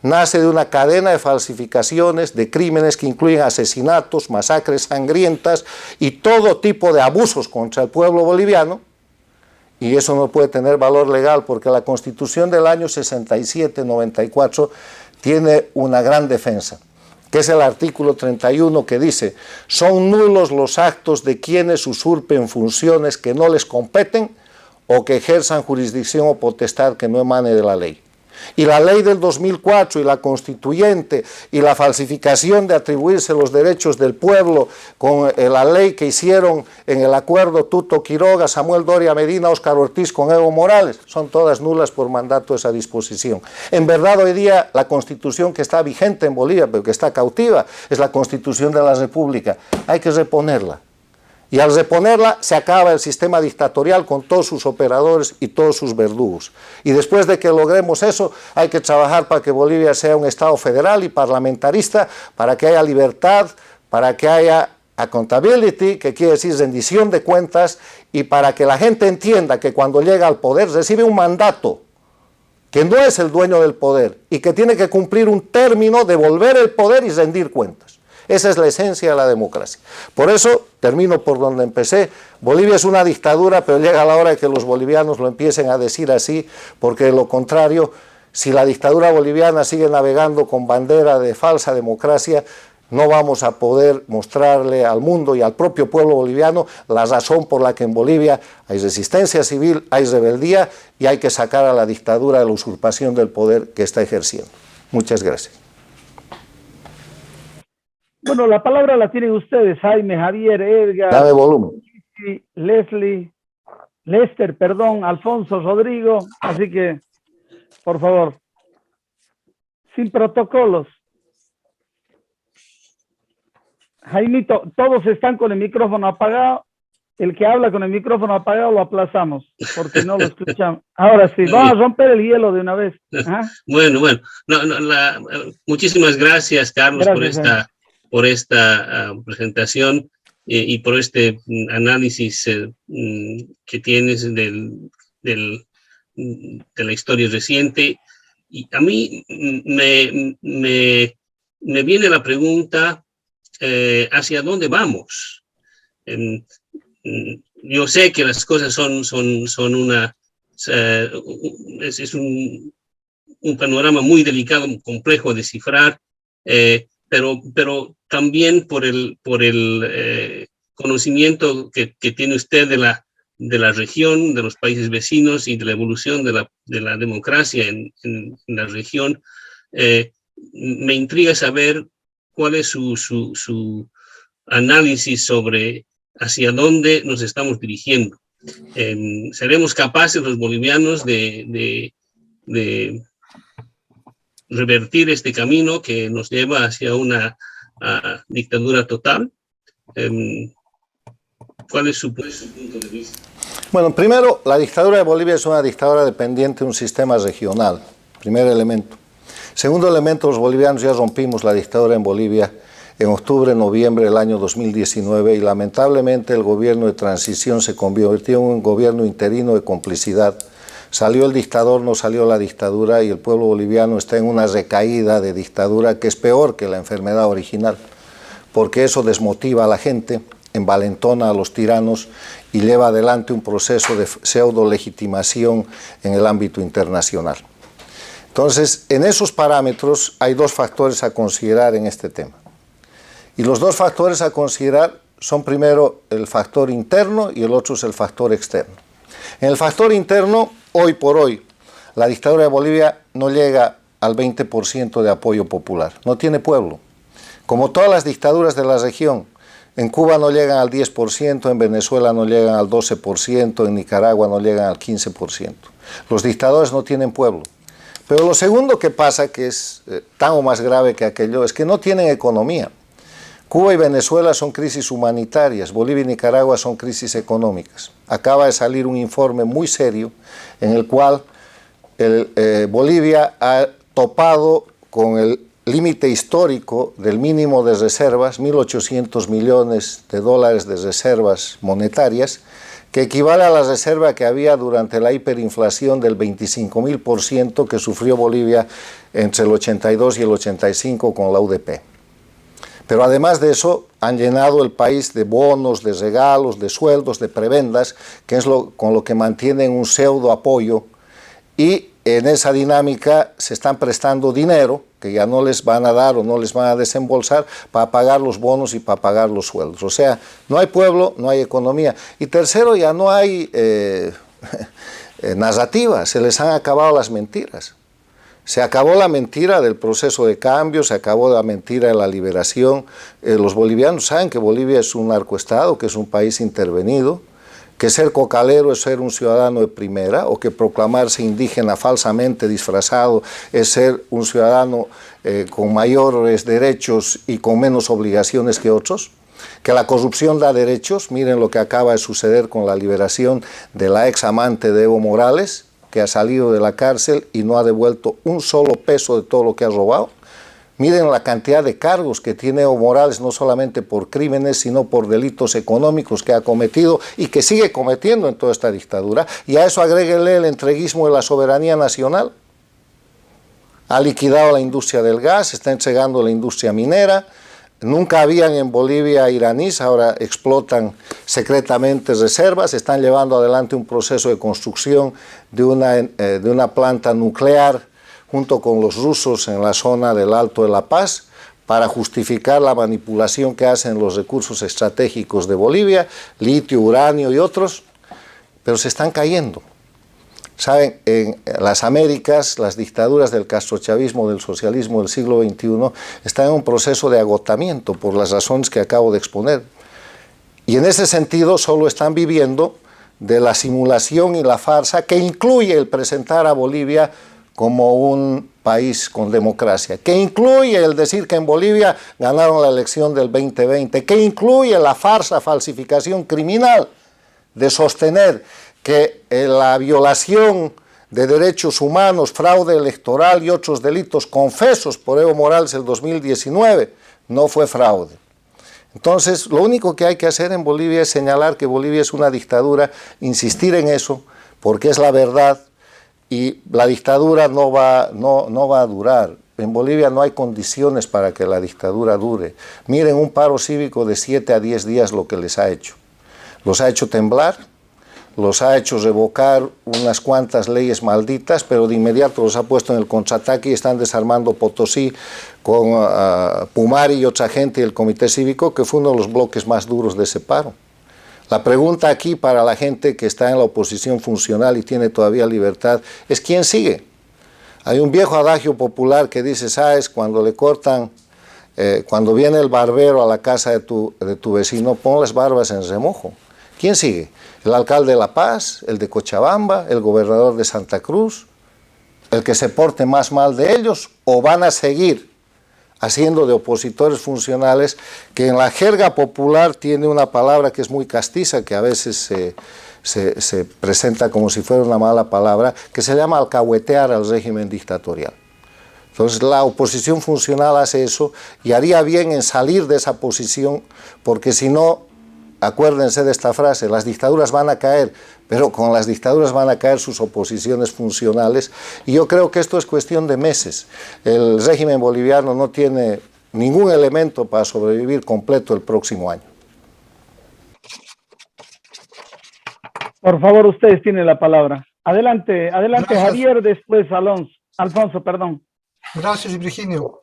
Nace de una cadena de falsificaciones, de crímenes que incluyen asesinatos, masacres sangrientas y todo tipo de abusos contra el pueblo boliviano, y eso no puede tener valor legal porque la Constitución del año 67-94 tiene una gran defensa, que es el artículo 31 que dice: son nulos los actos de quienes usurpen funciones que no les competen o que ejerzan jurisdicción o potestad que no emane de la ley. Y la ley del 2004 y la constituyente y la falsificación de atribuirse los derechos del pueblo con la ley que hicieron en el acuerdo Tuto Quiroga, Samuel Doria Medina, Óscar Ortiz con Evo Morales, son todas nulas por mandato de esa disposición. En verdad hoy día la constitución que está vigente en Bolivia, pero que está cautiva, es la Constitución de la República. Hay que reponerla. Y al reponerla se acaba el sistema dictatorial con todos sus operadores y todos sus verdugos. Y después de que logremos eso, hay que trabajar para que Bolivia sea un Estado federal y parlamentarista, para que haya libertad, para que haya accountability, que quiere decir rendición de cuentas, y para que la gente entienda que cuando llega al poder recibe un mandato, que no es el dueño del poder, y que tiene que cumplir un término, devolver el poder y rendir cuentas. Esa es la esencia de la democracia. Por eso, termino por donde empecé, Bolivia es una dictadura, pero llega la hora de que los bolivianos lo empiecen a decir así, porque de lo contrario, si la dictadura boliviana sigue navegando con bandera de falsa democracia, no vamos a poder mostrarle al mundo y al propio pueblo boliviano la razón por la que en Bolivia hay resistencia civil, hay rebeldía y hay que sacar a la dictadura de la usurpación del poder que está ejerciendo. Muchas gracias. Bueno, la palabra la tienen ustedes, Jaime, Javier, Edgar, Dame volumen. Leslie, Lester, perdón, Alfonso, Rodrigo, así que, por favor, sin protocolos. Jaimito, todos están con el micrófono apagado. El que habla con el micrófono apagado lo aplazamos, porque no lo escuchamos. Ahora sí, vamos a romper el hielo de una vez. Ajá. Bueno, muchísimas gracias, Carlos, por esta presentación y por este análisis que tienes de la historia reciente. Y a mí me viene la pregunta, ¿hacia dónde vamos? Yo sé que las cosas son un panorama muy delicado, complejo de descifrar, pero también por el conocimiento que tiene usted de la región, de los países vecinos y de la evolución de la democracia en la región, me intriga saber cuál es su análisis sobre hacia dónde nos estamos dirigiendo. ¿Seremos capaces los bolivianos de revertir este camino que nos lleva hacia una dictadura total? ¿Cuál es su punto de vista? Bueno, primero, la dictadura de Bolivia es una dictadura dependiente de un sistema regional, primer elemento. Segundo elemento, los bolivianos ya rompimos la dictadura en Bolivia en octubre, noviembre del año 2019 y lamentablemente el gobierno de transición se convirtió en un gobierno interino de complicidad. Salió el dictador, no salió la dictadura y el pueblo boliviano está en una recaída de dictadura que es peor que la enfermedad original, porque eso desmotiva a la gente, envalentona a los tiranos y lleva adelante un proceso de pseudo-legitimación en el ámbito internacional. Entonces, en esos parámetros hay dos factores a considerar en este tema. Y los dos factores a considerar son primero el factor interno y el otro es el factor externo. En el factor interno, hoy por hoy, la dictadura de Bolivia no llega al 20% de apoyo popular, no tiene pueblo. Como todas las dictaduras de la región, en Cuba no llegan al 10%, en Venezuela no llegan al 12%, en Nicaragua no llegan al 15%. Los dictadores no tienen pueblo. Pero lo segundo que pasa, que es tan o más grave que aquello, es que no tienen economía. Cuba y Venezuela son crisis humanitarias, Bolivia y Nicaragua son crisis económicas. Acaba de salir un informe muy serio en el cual Bolivia ha topado con el límite histórico del mínimo de reservas, 1.800 millones de dólares de reservas monetarias, que equivale a la reserva que había durante la hiperinflación del 25.000% que sufrió Bolivia entre el 82 y el 85 con la UDP. Pero además de eso, han llenado el país de bonos, de regalos, de sueldos, de prebendas, que es con lo que mantienen un pseudo apoyo, y en esa dinámica se están prestando dinero, que ya no les van a dar o no les van a desembolsar, para pagar los bonos y para pagar los sueldos. O sea, no hay pueblo, no hay economía. Y tercero, ya no hay narrativa, se les han acabado las mentiras. Se acabó la mentira del proceso de cambio, se acabó la mentira de la liberación. Los bolivianos saben que Bolivia es un narcoestado, que es un país intervenido, que ser cocalero es ser un ciudadano de primera, o que proclamarse indígena falsamente disfrazado es ser un ciudadano con mayores derechos y con menos obligaciones que otros, que la corrupción da derechos. Miren lo que acaba de suceder con la liberación de la ex amante de Evo Morales, que ha salido de la cárcel y no ha devuelto un solo peso de todo lo que ha robado. Miren la cantidad de cargos que tiene Evo Morales, no solamente por crímenes, sino por delitos económicos que ha cometido y que sigue cometiendo en toda esta dictadura. Y a eso agréguele el entreguismo de la soberanía nacional. Ha liquidado la industria del gas, está entregando la industria minera. Nunca habían en Bolivia iraníes, ahora explotan secretamente reservas, están llevando adelante un proceso de construcción de una planta nuclear junto con los rusos en la zona del Alto de La Paz para justificar la manipulación que hacen los recursos estratégicos de Bolivia, litio, uranio y otros, pero se están cayendo. Saben, en las Américas, las dictaduras del castrochavismo, del socialismo del siglo XXI, están en un proceso de agotamiento por las razones que acabo de exponer. Y en ese sentido solo están viviendo de la simulación y la farsa que incluye el presentar a Bolivia como un país con democracia, que incluye el decir que en Bolivia ganaron la elección del 2020, que incluye la farsa falsificación criminal de sostener que la violación de derechos humanos, fraude electoral y otros delitos confesos por Evo Morales en el 2019 no fue fraude. Entonces, lo único que hay que hacer en Bolivia es señalar que Bolivia es una dictadura, insistir en eso, porque es la verdad, y la dictadura no va a durar. En Bolivia no hay condiciones para que la dictadura dure. Miren un paro cívico de 7 a 10 días lo que les ha hecho. Los ha hecho temblar, los ha hecho revocar unas cuantas leyes malditas, pero de inmediato los ha puesto en el contraataque y están desarmando Potosí con Pumari y otra gente y el Comité Cívico, que fue uno de los bloques más duros de ese paro. La pregunta aquí para la gente que está en la oposición funcional y tiene todavía libertad es ¿quién sigue? Hay un viejo adagio popular que dice, ¿sabes? Cuando le cortan, cuando viene el barbero a la casa de tu vecino, pon las barbas en remojo. ¿Quién sigue? ¿El alcalde de La Paz? ¿El de Cochabamba? ¿El gobernador de Santa Cruz? ¿El que se porte más mal de ellos? ¿O van a seguir haciendo de opositores funcionales, que en la jerga popular tiene una palabra que es muy castiza, que a veces se presenta como si fuera una mala palabra, que se llama alcahuetear al régimen dictatorial? Entonces la oposición funcional hace eso y haría bien en salir de esa posición, porque si no, acuérdense de esta frase, las dictaduras van a caer, pero con las dictaduras van a caer sus oposiciones funcionales, y yo creo que esto es cuestión de meses. El régimen boliviano no tiene ningún elemento para sobrevivir completo el próximo año. Por favor, ustedes tienen la palabra. Adelante, Gracias. Javier, después Alfonso, perdón. Gracias, Virginio.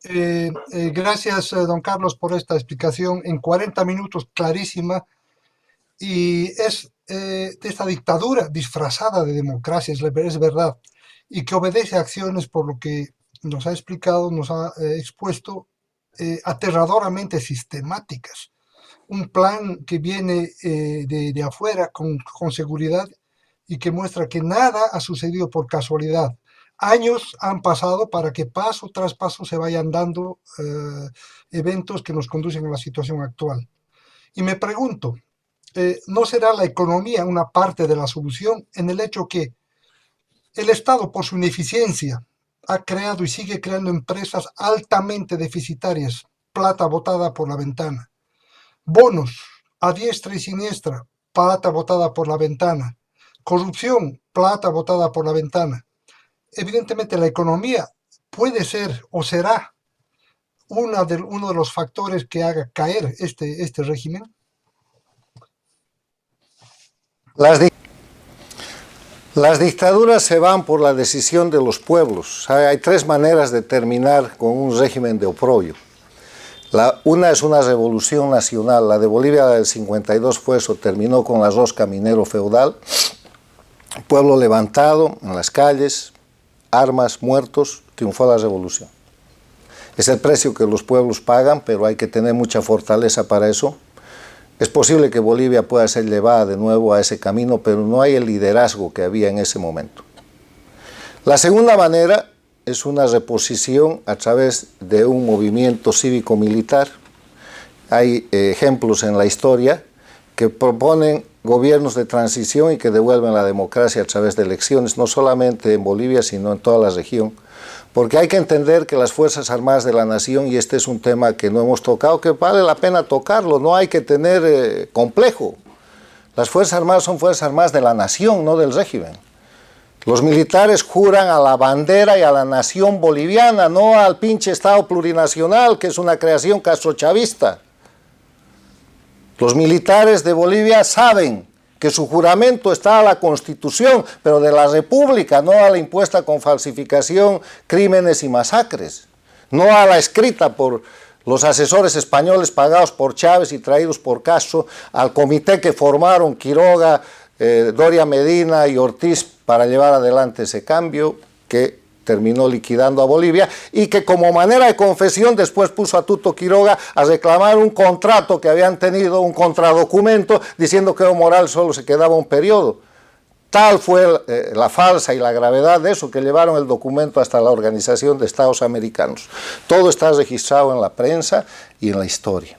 Gracias, don Carlos, por esta explicación en 40 minutos clarísima. Y es de esta dictadura disfrazada de democracia, es verdad, y que obedece a acciones, por lo que nos ha explicado, nos ha expuesto, aterradoramente sistemáticas. Un plan que viene de afuera con seguridad y que muestra que nada ha sucedido por casualidad. Años han pasado para que paso tras paso se vayan dando eventos que nos conducen a la situación actual. Y me pregunto, ¿no será la economía una parte de la solución en el hecho que el Estado, por su ineficiencia, ha creado y sigue creando empresas altamente deficitarias, plata botada por la ventana, bonos a diestra y siniestra, plata botada por la ventana, corrupción, plata botada por la ventana? Evidentemente la economía puede ser o será uno de los factores que haga caer este régimen. Las dictaduras se van por la decisión de los pueblos. Hay tres maneras de terminar con un régimen de oprobio. Una es una revolución nacional. La de Bolivia del 52 fue eso, terminó con la rosca minero feudal. Pueblo levantado en las calles, armas, muertos, triunfó la revolución. Es el precio que los pueblos pagan, pero hay que tener mucha fortaleza para eso. Es posible que Bolivia pueda ser llevada de nuevo a ese camino, pero no hay el liderazgo que había en ese momento. La segunda manera es una reposición a través de un movimiento cívico-militar. Hay ejemplos en la historia que proponen gobiernos de transición y que devuelven la democracia a través de elecciones, no solamente en Bolivia, sino en toda la región. Porque hay que entender que las Fuerzas Armadas de la Nación, y este es un tema que no hemos tocado, que vale la pena tocarlo, no hay que tener complejo. Las Fuerzas Armadas son Fuerzas Armadas de la Nación, no del régimen. Los militares juran a la bandera y a la nación boliviana, no al pinche Estado plurinacional, que es una creación castrochavista. Los militares de Bolivia saben que su juramento está a la Constitución, pero de la República, no a la impuesta con falsificación, crímenes y masacres, no a la escrita por los asesores españoles pagados por Chávez y traídos por Castro, al comité que formaron Quiroga, Doria Medina y Ortiz para llevar adelante ese cambio que terminó liquidando a Bolivia y que como manera de confesión después puso a Tuto Quiroga a reclamar un contrato que habían tenido, un contradocumento, diciendo que Evo Morales solo se quedaba un periodo. Tal fue la falsa y la gravedad de eso que llevaron el documento hasta la Organización de Estados Americanos. Todo está registrado en la prensa y en la historia.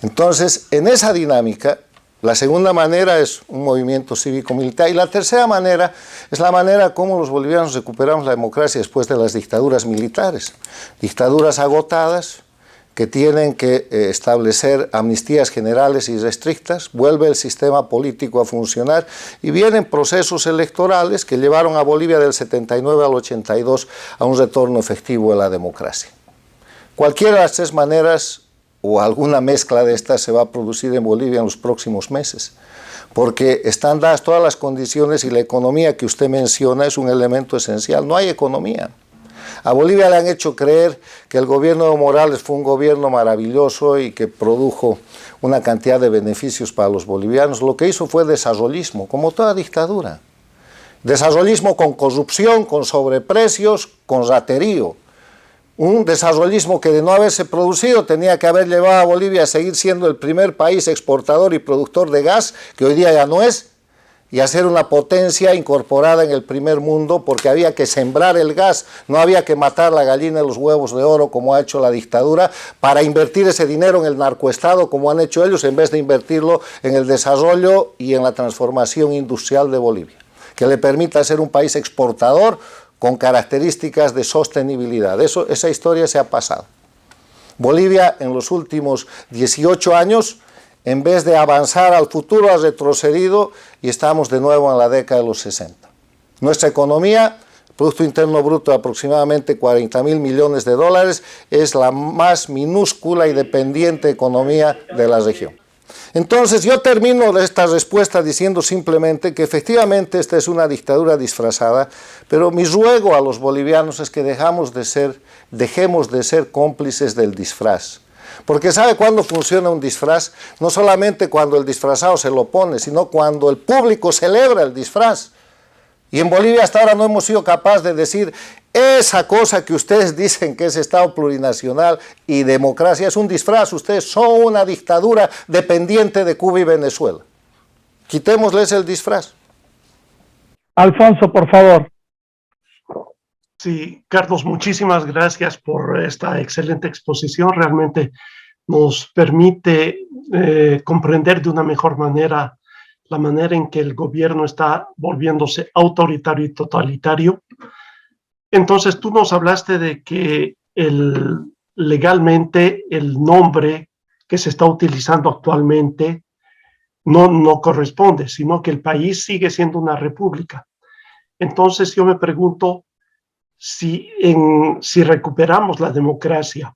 Entonces, en esa dinámica, la segunda manera es un movimiento cívico-militar y la tercera manera es la manera como los bolivianos recuperamos la democracia después de las dictaduras militares. Dictaduras agotadas que tienen que establecer amnistías generales y restrictas, vuelve el sistema político a funcionar y vienen procesos electorales que llevaron a Bolivia del 79 al 82 a un retorno efectivo de la democracia. Cualquiera de las tres maneras o alguna mezcla de estas se va a producir en Bolivia en los próximos meses, porque están dadas todas las condiciones y la economía que usted menciona es un elemento esencial. No hay economía. A Bolivia le han hecho creer que el gobierno de Evo Morales fue un gobierno maravilloso y que produjo una cantidad de beneficios para los bolivianos. Lo que hizo fue desarrollismo, como toda dictadura. Desarrollismo con corrupción, con sobreprecios, con raterío. Un desarrollismo que de no haberse producido tenía que haber llevado a Bolivia a seguir siendo el primer país exportador y productor de gas, que hoy día ya no es, y hacer una potencia incorporada en el primer mundo, porque había que sembrar el gas, no había que matar la gallina de los huevos de oro como ha hecho la dictadura, para invertir ese dinero en el narcoestado como han hecho ellos, en vez de invertirlo en el desarrollo y en la transformación industrial de Bolivia, que le permita ser un país exportador con características de sostenibilidad. Esa historia se ha pasado. Bolivia en los últimos 18 años, en vez de avanzar al futuro, ha retrocedido y estamos de nuevo en la década de los 60. Nuestra economía, Producto Interno Bruto de aproximadamente 40.000 millones de dólares, es la más minúscula y dependiente economía de la región. Entonces yo termino esta respuesta diciendo simplemente que efectivamente esta es una dictadura disfrazada, pero mi ruego a los bolivianos es que dejemos de ser cómplices del disfraz. Porque ¿sabe cuándo funciona un disfraz? No solamente cuando el disfrazado se lo pone, sino cuando el público celebra el disfraz. Y en Bolivia hasta ahora no hemos sido capaces de decir esa cosa que ustedes dicen que es Estado plurinacional y democracia es un disfraz. Ustedes son una dictadura dependiente de Cuba y Venezuela. Quitémosles el disfraz. Alfonso, por favor. Sí, Carlos, muchísimas gracias por esta excelente exposición. Realmente nos permite comprender de una mejor manera la manera en que el gobierno está volviéndose autoritario y totalitario. Entonces, tú nos hablaste de que legalmente el nombre que se está utilizando actualmente no corresponde, sino que el país sigue siendo una república. Entonces, yo me pregunto, si recuperamos la democracia,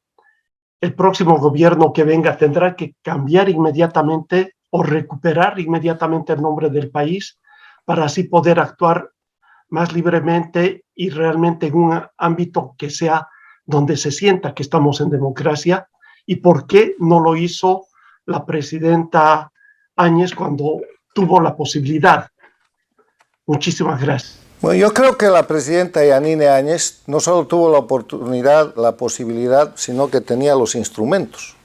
el próximo gobierno que venga tendrá que cambiar inmediatamente o recuperar inmediatamente el nombre del país para así poder actuar más libremente y realmente en un ámbito que sea donde se sienta que estamos en democracia. ¿Y por qué no lo hizo la presidenta Áñez cuando tuvo la posibilidad? Muchísimas gracias. Bueno, yo creo que la presidenta Yanine Áñez no solo tuvo la oportunidad, la posibilidad, sino que tenía los instrumentos,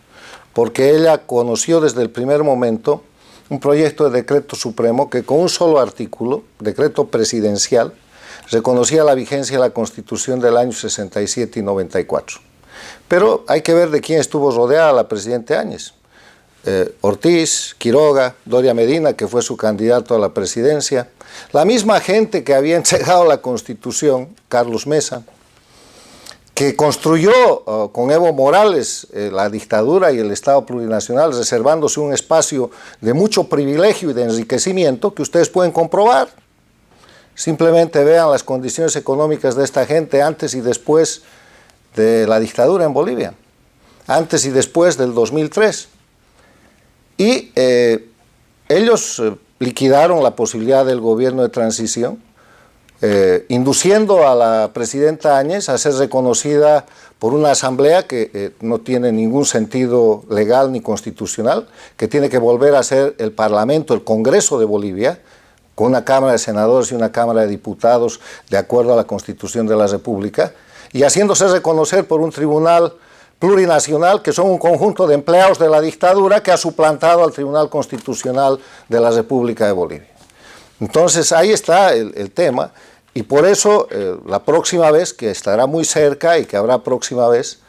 porque ella conoció desde el primer momento un proyecto de decreto supremo que con un solo artículo, decreto presidencial, reconocía la vigencia de la Constitución del año 67 y 94. Pero hay que ver de quién estuvo rodeada la presidenta Áñez. Ortiz, Quiroga, Doria Medina, que fue su candidato a la presidencia, la misma gente que había entregado la Constitución, Carlos Mesa, que construyó con Evo Morales la dictadura y el Estado plurinacional, reservándose un espacio de mucho privilegio y de enriquecimiento que ustedes pueden comprobar. Simplemente vean las condiciones económicas de esta gente antes y después de la dictadura en Bolivia, antes y después del 2003. Y ellos liquidaron la posibilidad del gobierno de transición induciendo a la presidenta Áñez a ser reconocida por una asamblea que no tiene ningún sentido legal ni constitucional, que tiene que volver a ser el Parlamento, el Congreso de Bolivia, con una Cámara de Senadores y una Cámara de Diputados de acuerdo a la Constitución de la República, y haciéndose reconocer por un tribunal plurinacional que son un conjunto de empleados de la dictadura que ha suplantado al Tribunal Constitucional de la República de Bolivia. Entonces ahí está el tema, y por eso la próxima vez, que estará muy cerca y que habrá próxima vez,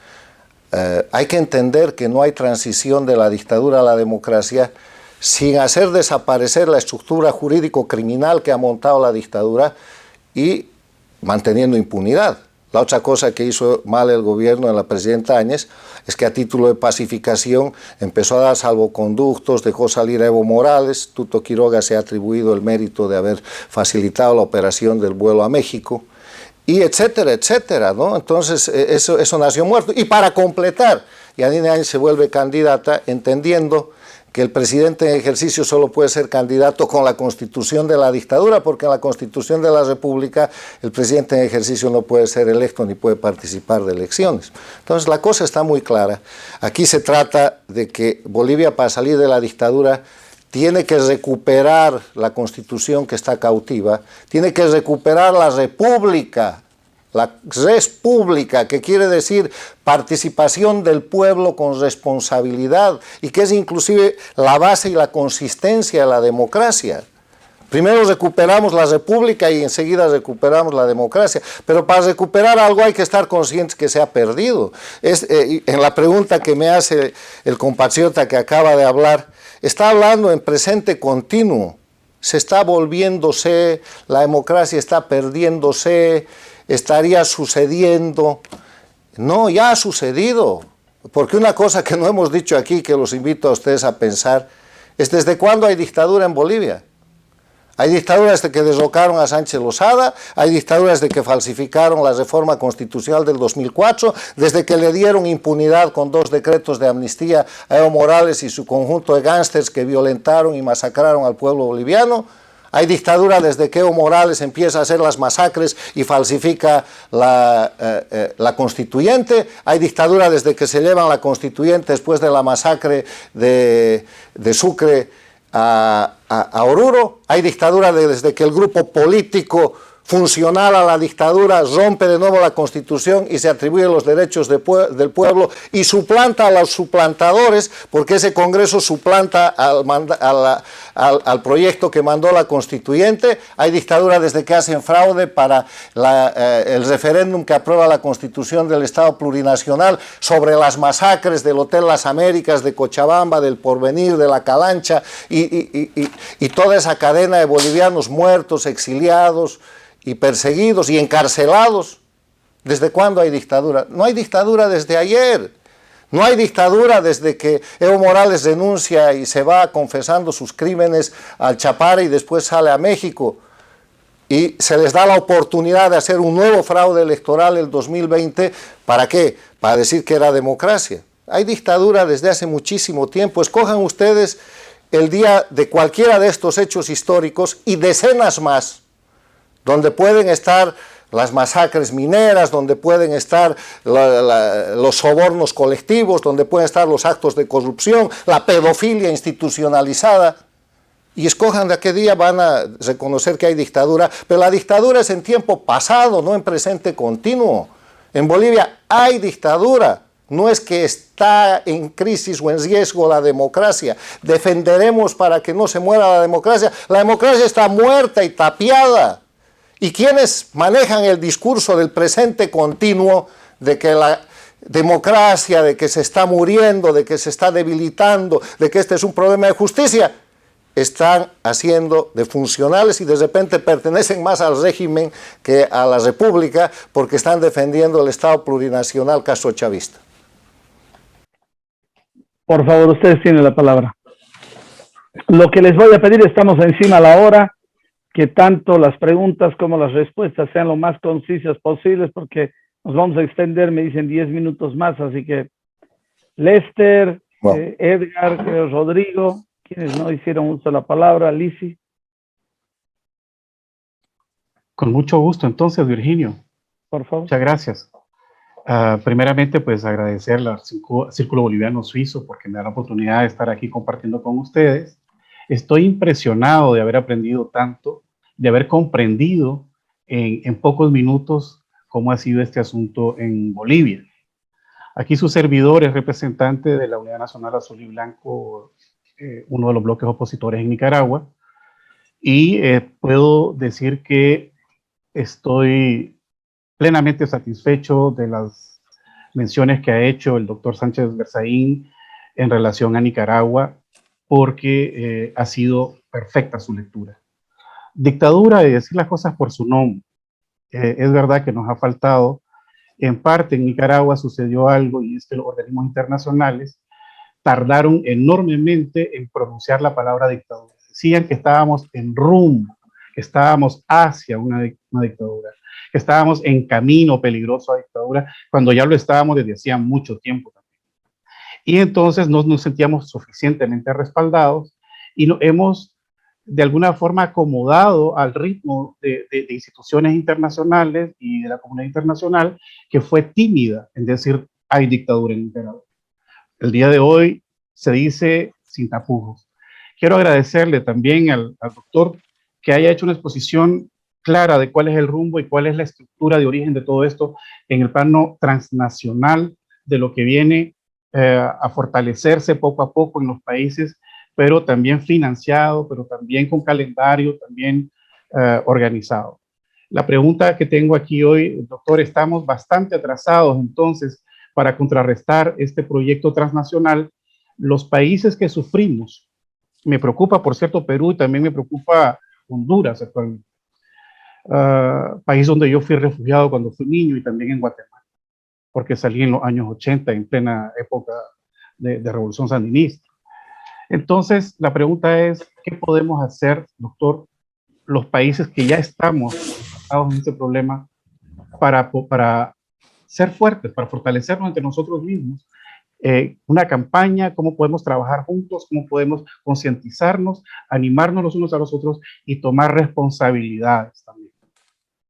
hay que entender que no hay transición de la dictadura a la democracia sin hacer desaparecer la estructura jurídico-criminal que ha montado la dictadura y manteniendo impunidad. La otra cosa que hizo mal el gobierno de la presidenta Áñez es que a título de pacificación empezó a dar salvoconductos, dejó salir a Evo Morales, Tuto Quiroga se ha atribuido el mérito de haber facilitado la operación del vuelo a México, y etcétera, etcétera, ¿no? Entonces eso nació muerto. Y para completar, Yanine Áñez se vuelve candidata entendiendo que el presidente en ejercicio solo puede ser candidato con la constitución de la dictadura, porque en la constitución de la república el presidente en ejercicio no puede ser electo ni puede participar de elecciones. Entonces la cosa está muy clara. Aquí se trata de que Bolivia, para salir de la dictadura, tiene que recuperar la constitución que está cautiva, tiene que recuperar la república, la res pública, que quiere decir participación del pueblo con responsabilidad, y que es inclusive la base y la consistencia de la democracia. Primero recuperamos la república y enseguida recuperamos la democracia, pero para recuperar algo hay que estar conscientes que se ha perdido. En la pregunta que me hace el compatriota que acaba de hablar, está hablando en presente continuo, se está volviéndose, la democracia está perdiéndose, estaría sucediendo. No, ya ha sucedido, porque una cosa que no hemos dicho aquí, que los invito a ustedes a pensar, es desde cuándo hay dictadura en Bolivia. Hay dictaduras desde que derrocaron a Sánchez Lozada, hay dictaduras desde que falsificaron la reforma constitucional del 2004, desde que le dieron impunidad con 2 decretos de amnistía a Evo Morales y su conjunto de gángsters que violentaron y masacraron al pueblo boliviano. Hay dictadura desde que Evo Morales empieza a hacer las masacres y falsifica la constituyente. Hay dictadura desde que se llevan la constituyente después de la masacre de Sucre a Oruro. Hay dictadura desde que el grupo político funcional a la dictadura rompe de nuevo la constitución y se atribuye los derechos del pueblo y suplanta a los suplantadores, porque ese Congreso suplanta al proyecto que mandó la constituyente. Hay dictadura desde que hacen fraude para el referéndum que aprueba la constitución del Estado plurinacional sobre las masacres del Hotel Las Américas, de Cochabamba, del Porvenir, de la Calancha y toda esa cadena de bolivianos muertos, exiliados y perseguidos y encarcelados. ¿Desde cuándo hay dictadura? No hay dictadura desde ayer. No hay dictadura desde que Evo Morales renuncia y se va confesando sus crímenes al Chapare y después sale a México y se les da la oportunidad de hacer un nuevo fraude electoral el 2020. ¿Para qué? Para decir que era democracia. Hay dictadura desde hace muchísimo tiempo. Escojan ustedes el día de cualquiera de estos hechos históricos y decenas más, donde pueden estar las masacres mineras, donde pueden estar los sobornos colectivos, donde pueden estar los actos de corrupción, la pedofilia institucionalizada, y escojan de qué día van a reconocer que hay dictadura. Pero la dictadura es en tiempo pasado, no en presente continuo. En Bolivia hay dictadura, no es que está en crisis o en riesgo la democracia. Defenderemos para que no se muera la democracia. La democracia está muerta y tapiada. Y quienes manejan el discurso del presente continuo, de que la democracia, de que se está muriendo, de que se está debilitando, de que este es un problema de justicia, están haciendo de funcionales y de repente pertenecen más al régimen que a la república, porque están defendiendo el Estado plurinacional castrochavista. Por favor, ustedes tienen la palabra. Lo que les voy a pedir, estamos encima a la hora, que tanto las preguntas como las respuestas sean lo más concisas posibles, porque nos vamos a extender, me dicen 10 minutos más, así que Lester, Edgar, Rodrigo, quienes no hicieron uso de la palabra, Lisi. Con mucho gusto, entonces, Virginio. Por favor. Muchas gracias. Primeramente, pues agradecerle al Círculo Boliviano Suizo porque me da la oportunidad de estar aquí compartiendo con ustedes. Estoy impresionado de haber aprendido tanto, de haber comprendido en pocos minutos cómo ha sido este asunto en Bolivia. Aquí su servidor es representante de la Unidad Nacional Azul y Blanco, uno de los bloques opositores en Nicaragua, y puedo decir que estoy plenamente satisfecho de las menciones que ha hecho el doctor Sánchez Berzaín en relación a Nicaragua, porque ha sido perfecta su lectura. Dictadura y decir las cosas por su nombre. Es verdad que nos ha faltado. En parte en Nicaragua sucedió algo y es que los organismos internacionales tardaron enormemente en pronunciar la palabra dictadura. Decían que estábamos en rumbo, que estábamos hacia una dictadura, que estábamos en camino peligroso a dictadura, cuando ya lo estábamos desde hacía mucho tiempo también. Y entonces no nos sentíamos suficientemente respaldados y nos hemos de alguna forma acomodado al ritmo de instituciones internacionales y de la comunidad internacional, que fue tímida en decir hay dictadura en Nicaragua. El día de hoy se dice sin tapujos. Quiero agradecerle también al doctor que haya hecho una exposición clara de cuál es el rumbo y cuál es la estructura de origen de todo esto en el plano transnacional de lo que viene a fortalecerse poco a poco en los países, pero también financiado, pero también con calendario, también organizado. La pregunta que tengo aquí hoy, doctor, estamos bastante atrasados entonces para contrarrestar este proyecto transnacional. Los países que sufrimos, me preocupa por cierto Perú y también me preocupa Honduras actualmente, país donde yo fui refugiado cuando fui niño, y también en Guatemala, porque salí en los años 80, en plena época de revolución sandinista. Entonces, la pregunta es, ¿qué podemos hacer, doctor, los países que ya estamos en este problema para ser fuertes, para fortalecernos entre nosotros mismos? Una campaña, cómo podemos trabajar juntos, cómo podemos concientizarnos, animarnos los unos a los otros y tomar responsabilidades también.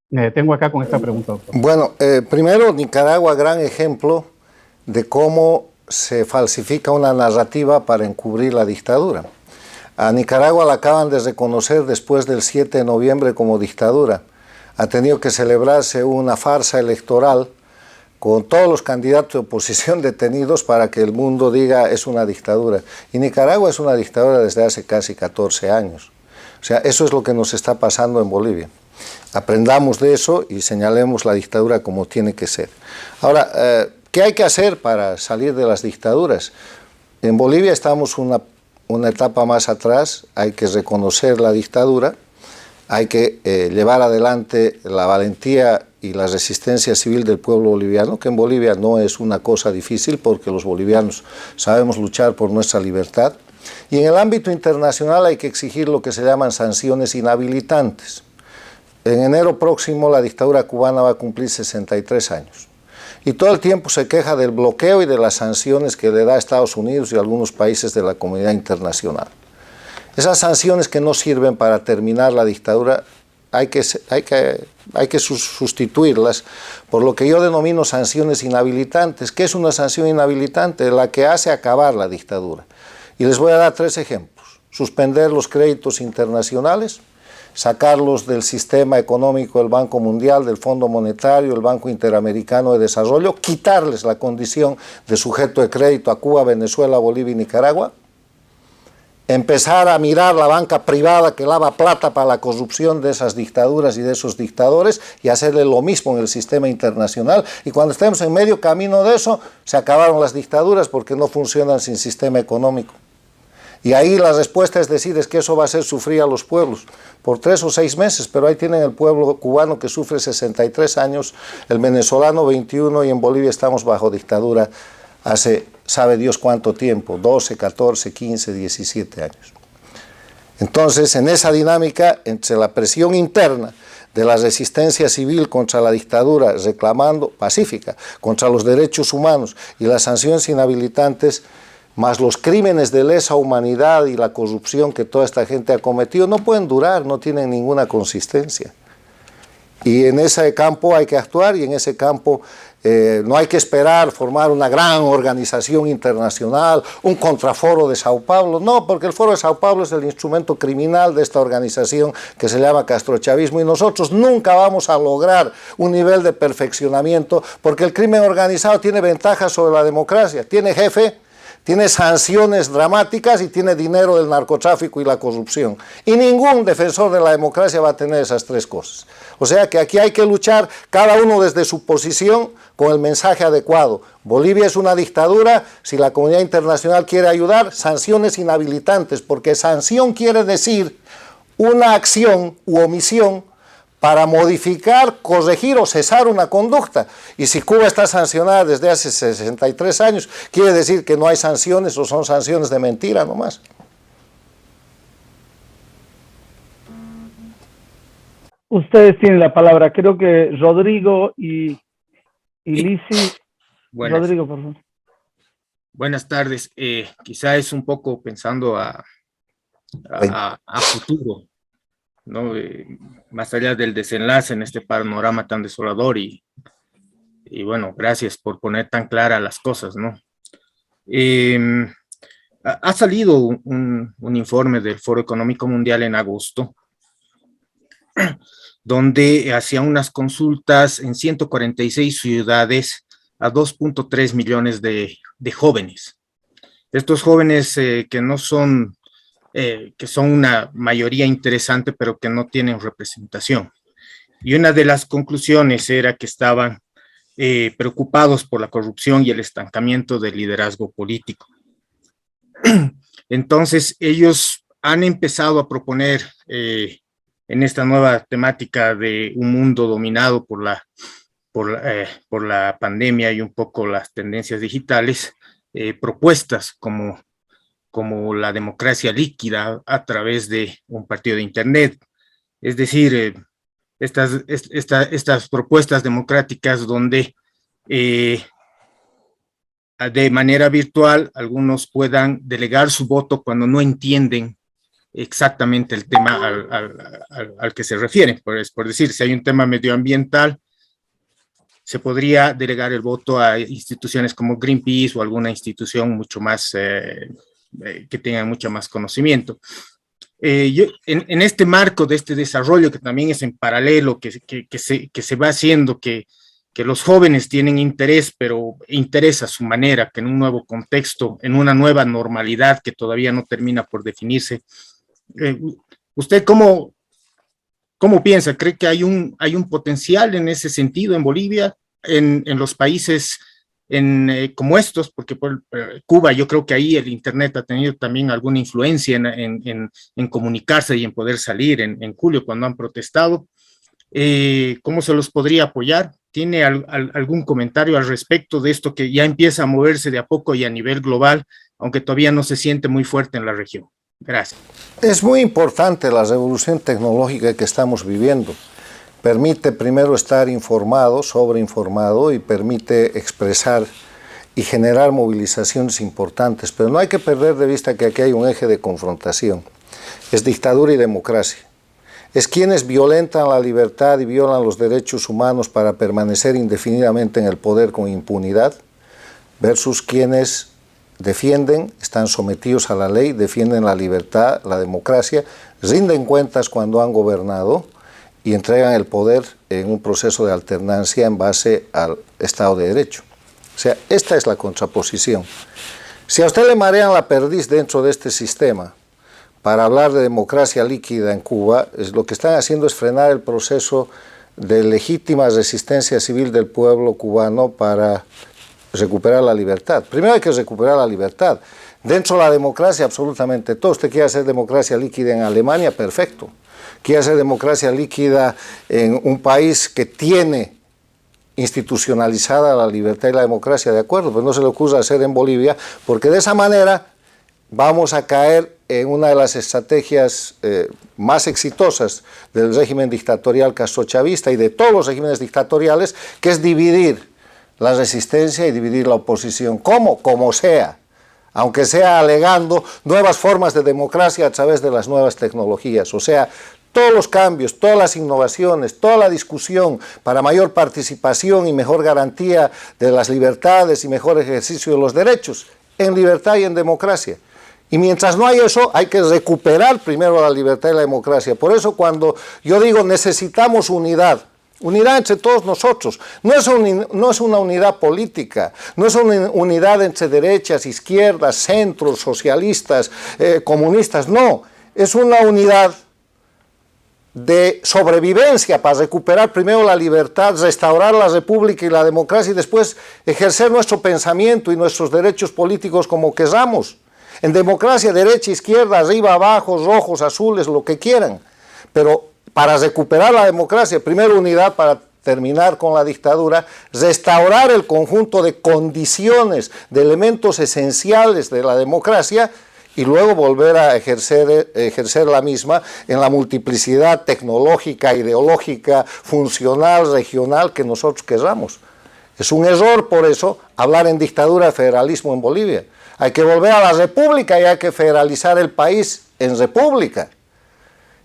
Me detengo acá con esta pregunta, doctor. Bueno, primero, Nicaragua, gran ejemplo de cómo se falsifica una narrativa para encubrir la dictadura. A Nicaragua la acaban de reconocer después del 7 de noviembre como dictadura. Ha tenido que celebrarse una farsa electoral con todos los candidatos de oposición detenidos para que el mundo diga es una dictadura. Y Nicaragua es una dictadura desde hace casi 14 años. O sea, eso es lo que nos está pasando en Bolivia. Aprendamos de eso y señalemos la dictadura como tiene que ser. Ahora, ¿qué hay que hacer para salir de las dictaduras? En Bolivia estamos una etapa más atrás, hay que reconocer la dictadura, hay que llevar adelante la valentía y la resistencia civil del pueblo boliviano, que en Bolivia no es una cosa difícil porque los bolivianos sabemos luchar por nuestra libertad. Y en el ámbito internacional hay que exigir lo que se llaman sanciones inhabilitantes. En enero próximo la dictadura cubana va a cumplir 63 años. Y todo el tiempo se queja del bloqueo y de las sanciones que le da Estados Unidos y algunos países de la comunidad internacional. Esas sanciones que no sirven para terminar la dictadura hay que sustituirlas por lo que yo denomino sanciones inhabilitantes. ¿Qué es una sanción inhabilitante? La que hace acabar la dictadura. Y les voy a dar 3 ejemplos. Suspender los créditos internacionales, sacarlos del sistema económico del Banco Mundial, del Fondo Monetario, el Banco Interamericano de Desarrollo, quitarles la condición de sujeto de crédito a Cuba, Venezuela, Bolivia y Nicaragua, empezar a mirar la banca privada que lava plata para la corrupción de esas dictaduras y de esos dictadores y hacerle lo mismo en el sistema internacional. Y cuando estemos en medio camino de eso, se acabaron las dictaduras porque no funcionan sin sistema económico. Y ahí la respuesta es decir, es que eso va a hacer sufrir a los pueblos por 3 o 6 meses, pero ahí tienen el pueblo cubano que sufre 63 años, el venezolano 21 y en Bolivia estamos bajo dictadura hace, sabe Dios cuánto tiempo, 12, 14, 15, 17 años. Entonces, en esa dinámica, entre la presión interna de la resistencia civil contra la dictadura, reclamando, pacífica, contra los derechos humanos y las sanciones inhabilitantes, más los crímenes de lesa humanidad y la corrupción que toda esta gente ha cometido, no pueden durar, no tienen ninguna consistencia. Y en ese campo hay que actuar, y en ese campo no hay que esperar formar una gran organización internacional, un contraforo de Sao Paulo, no, porque el Foro de Sao Paulo es el instrumento criminal de esta organización que se llama castrochavismo, y nosotros nunca vamos a lograr un nivel de perfeccionamiento, porque el crimen organizado tiene ventajas sobre la democracia, tiene jefe, tiene sanciones dramáticas y tiene dinero del narcotráfico y la corrupción. Y ningún defensor de la democracia va a tener esas tres cosas. O sea que aquí hay que luchar cada uno desde su posición con el mensaje adecuado. Bolivia es una dictadura, si la comunidad internacional quiere ayudar, sanciones inhabilitantes, porque sanción quiere decir una acción u omisión para modificar, corregir o cesar una conducta. Y si Cuba está sancionada desde hace 63 años, quiere decir que no hay sanciones o son sanciones de mentira nomás. Ustedes tienen la palabra. Creo que Rodrigo y Lisi. Rodrigo, por favor. Buenas tardes. Quizá es un poco pensando a futuro, ¿no? Más allá del desenlace en este panorama tan desolador y bueno, gracias por poner tan claras las cosas, ¿no? Ha salido un informe del Foro Económico Mundial en agosto, donde hacía unas consultas en 146 ciudades a 2.3 millones de jóvenes. Estos jóvenes que no son, que son una mayoría interesante, pero que no tienen representación. Y una de las conclusiones era que estaban preocupados por la corrupción y el estancamiento del liderazgo político. Entonces, ellos han empezado a proponer en esta nueva temática de un mundo dominado por la pandemia y un poco las tendencias digitales, propuestas como la democracia líquida a través de un partido de Internet. Es decir, estas propuestas democráticas donde de manera virtual algunos puedan delegar su voto cuando no entienden exactamente el tema al que se refieren. Por decir, si hay un tema medioambiental, se podría delegar el voto a instituciones como Greenpeace o alguna institución mucho más, que tenga mucho más conocimiento. En este marco de este desarrollo, que también es en paralelo, que se va haciendo, que los jóvenes tienen interés, pero interés a su manera, que en un nuevo contexto, en una nueva normalidad que todavía no termina por definirse. ¿Usted cómo piensa? ¿Cree que hay un potencial en ese sentido en Bolivia, en los países como estos? Porque por Cuba, yo creo que ahí el Internet ha tenido también alguna influencia en comunicarse y en poder salir en julio cuando han protestado. ¿Cómo se los podría apoyar? ¿Tiene algún comentario al respecto de esto que ya empieza a moverse de a poco y a nivel global, aunque todavía no se siente muy fuerte en la región? Gracias. Es muy importante la revolución tecnológica que estamos viviendo. Permite primero estar informado, sobreinformado, y permite expresar y generar movilizaciones importantes. Pero no hay que perder de vista que aquí hay un eje de confrontación. Es dictadura y democracia. Es quienes violentan la libertad y violan los derechos humanos para permanecer indefinidamente en el poder con impunidad, versus quienes defienden, están sometidos a la ley, defienden la libertad, la democracia, rinden cuentas cuando han gobernado y entregan el poder en un proceso de alternancia en base al Estado de Derecho. O sea, esta es la contraposición. Si a usted le marean la perdiz dentro de este sistema para hablar de democracia líquida en Cuba, lo que están haciendo es frenar el proceso de legítima resistencia civil del pueblo cubano para recuperar la libertad. Primero hay que recuperar la libertad. Dentro de la democracia, absolutamente todo. Usted quiere hacer democracia líquida en Alemania, perfecto. Quiere hacer democracia líquida en un país que tiene institucionalizada la libertad y la democracia, de acuerdo, pero no se le ocurre hacer en Bolivia, porque de esa manera vamos a caer en una de las estrategias más exitosas del régimen dictatorial castrochavista y de todos los regímenes dictatoriales, que es dividir la resistencia y dividir la oposición. ¿Cómo? Como sea, aunque sea alegando nuevas formas de democracia a través de las nuevas tecnologías. O sea, todos los cambios, todas las innovaciones, toda la discusión para mayor participación y mejor garantía de las libertades y mejor ejercicio de los derechos, en libertad y en democracia. Y mientras no hay eso, hay que recuperar primero la libertad y la democracia. Por eso cuando yo digo necesitamos unidad, unidad entre todos nosotros, no es una unidad política, no es una unidad entre derechas, izquierdas, centros, socialistas, comunistas, no, es una unidad de sobrevivencia para recuperar primero la libertad, restaurar la república y la democracia y después ejercer nuestro pensamiento y nuestros derechos políticos como queramos. En democracia, derecha, izquierda, arriba, abajo, rojos, azules, lo que quieran. Pero para recuperar la democracia, primero unidad para terminar con la dictadura, restaurar el conjunto de condiciones, de elementos esenciales de la democracia y luego volver a ejercer la misma en la multiplicidad tecnológica, ideológica, funcional, regional que nosotros queramos. Es un error, por eso, hablar en dictadura de federalismo en Bolivia. Hay que volver a la república y hay que federalizar el país en república.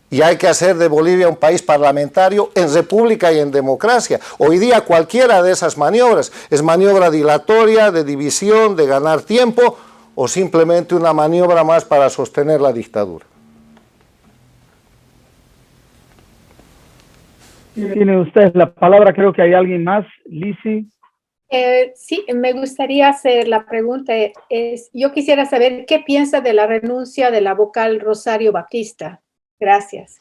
Y hay que hacer de Bolivia un país parlamentario en república y en democracia. Hoy día cualquiera de esas maniobras es maniobra dilatoria, de división, de ganar tiempo o simplemente una maniobra más para sostener la dictadura. Tiene usted la palabra, creo que hay alguien más, Lisi. Sí, me gustaría hacer la pregunta. Yo quisiera saber qué piensa de la renuncia de la vocal Rosario Batista. Gracias.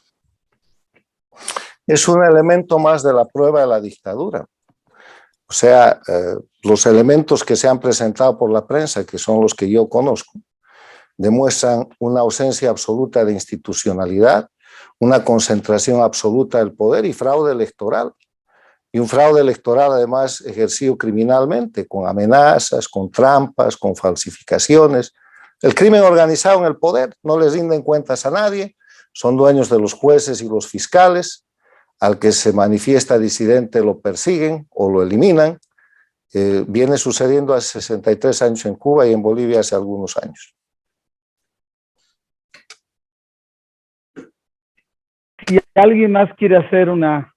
Es un elemento más de la prueba de la dictadura. O sea, los elementos que se han presentado por la prensa, que son los que yo conozco, demuestran una ausencia absoluta de institucionalidad, una concentración absoluta del poder y fraude electoral. Y un fraude electoral además ejercido criminalmente, con amenazas, con trampas, con falsificaciones. El crimen organizado en el poder, no les rinden cuentas a nadie, son dueños de los jueces y los fiscales, al que se manifiesta disidente lo persiguen o lo eliminan. Viene sucediendo hace 63 años en Cuba y en Bolivia hace algunos años. Si alguien más quiere hacer una...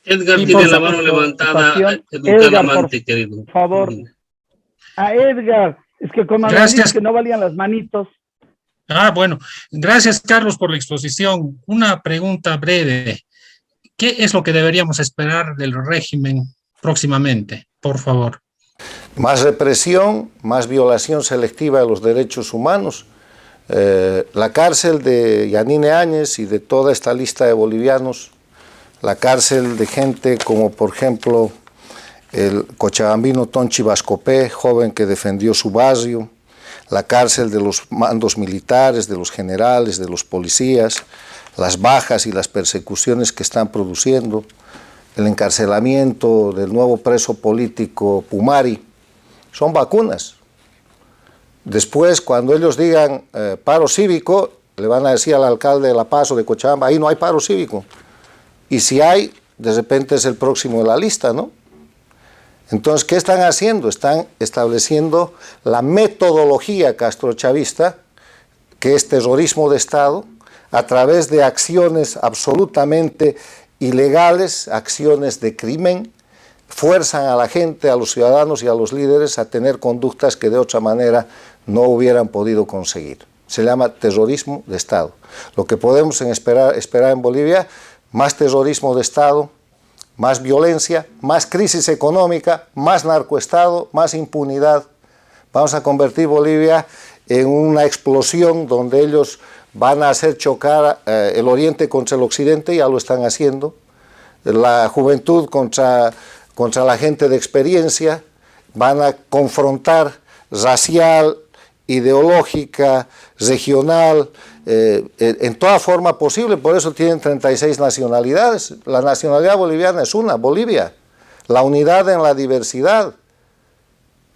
Edgar tiene la mano levantada, educadamente, querido. Por favor. A Edgar, es que como Gracias. que no valían las manitos. Bueno, gracias Carlos por la exposición. Una pregunta breve. ¿Qué es lo que deberíamos esperar del régimen próximamente? Por favor. Más represión, más violación selectiva de los derechos humanos. La cárcel de Yanine Áñez y de toda esta lista de bolivianos, la cárcel de gente como por ejemplo el cochabambino Tonchi Bascopé, joven que defendió su barrio, la cárcel de los mandos militares, de los generales, de los policías, las bajas y las persecuciones que están produciendo, el encarcelamiento del nuevo preso político Pumari, son vacunas. Después, cuando ellos digan paro cívico, le van a decir al alcalde de La Paz o de Cochabamba, ahí no hay paro cívico. Y si hay, de repente es el próximo de la lista, ¿no? Entonces, ¿qué están haciendo? Están estableciendo la metodología castrochavista, que es terrorismo de Estado, a través de acciones absolutamente ilegales, acciones de crimen, fuerzan a la gente, a los ciudadanos y a los líderes a tener conductas que de otra manera no hubieran podido conseguir. Se llama terrorismo de Estado. Lo que podemos esperar en Bolivia, más terrorismo de Estado, más violencia, más crisis económica, más narcoestado, más impunidad. Vamos a convertir Bolivia en una explosión donde ellos van a hacer chocar el oriente contra el occidente, ya lo están haciendo, la juventud contra la gente de experiencia, van a confrontar racial, ideológica, regional, en toda forma posible. Por eso tienen 36 nacionalidades. La nacionalidad boliviana es una, Bolivia. La unidad en la diversidad.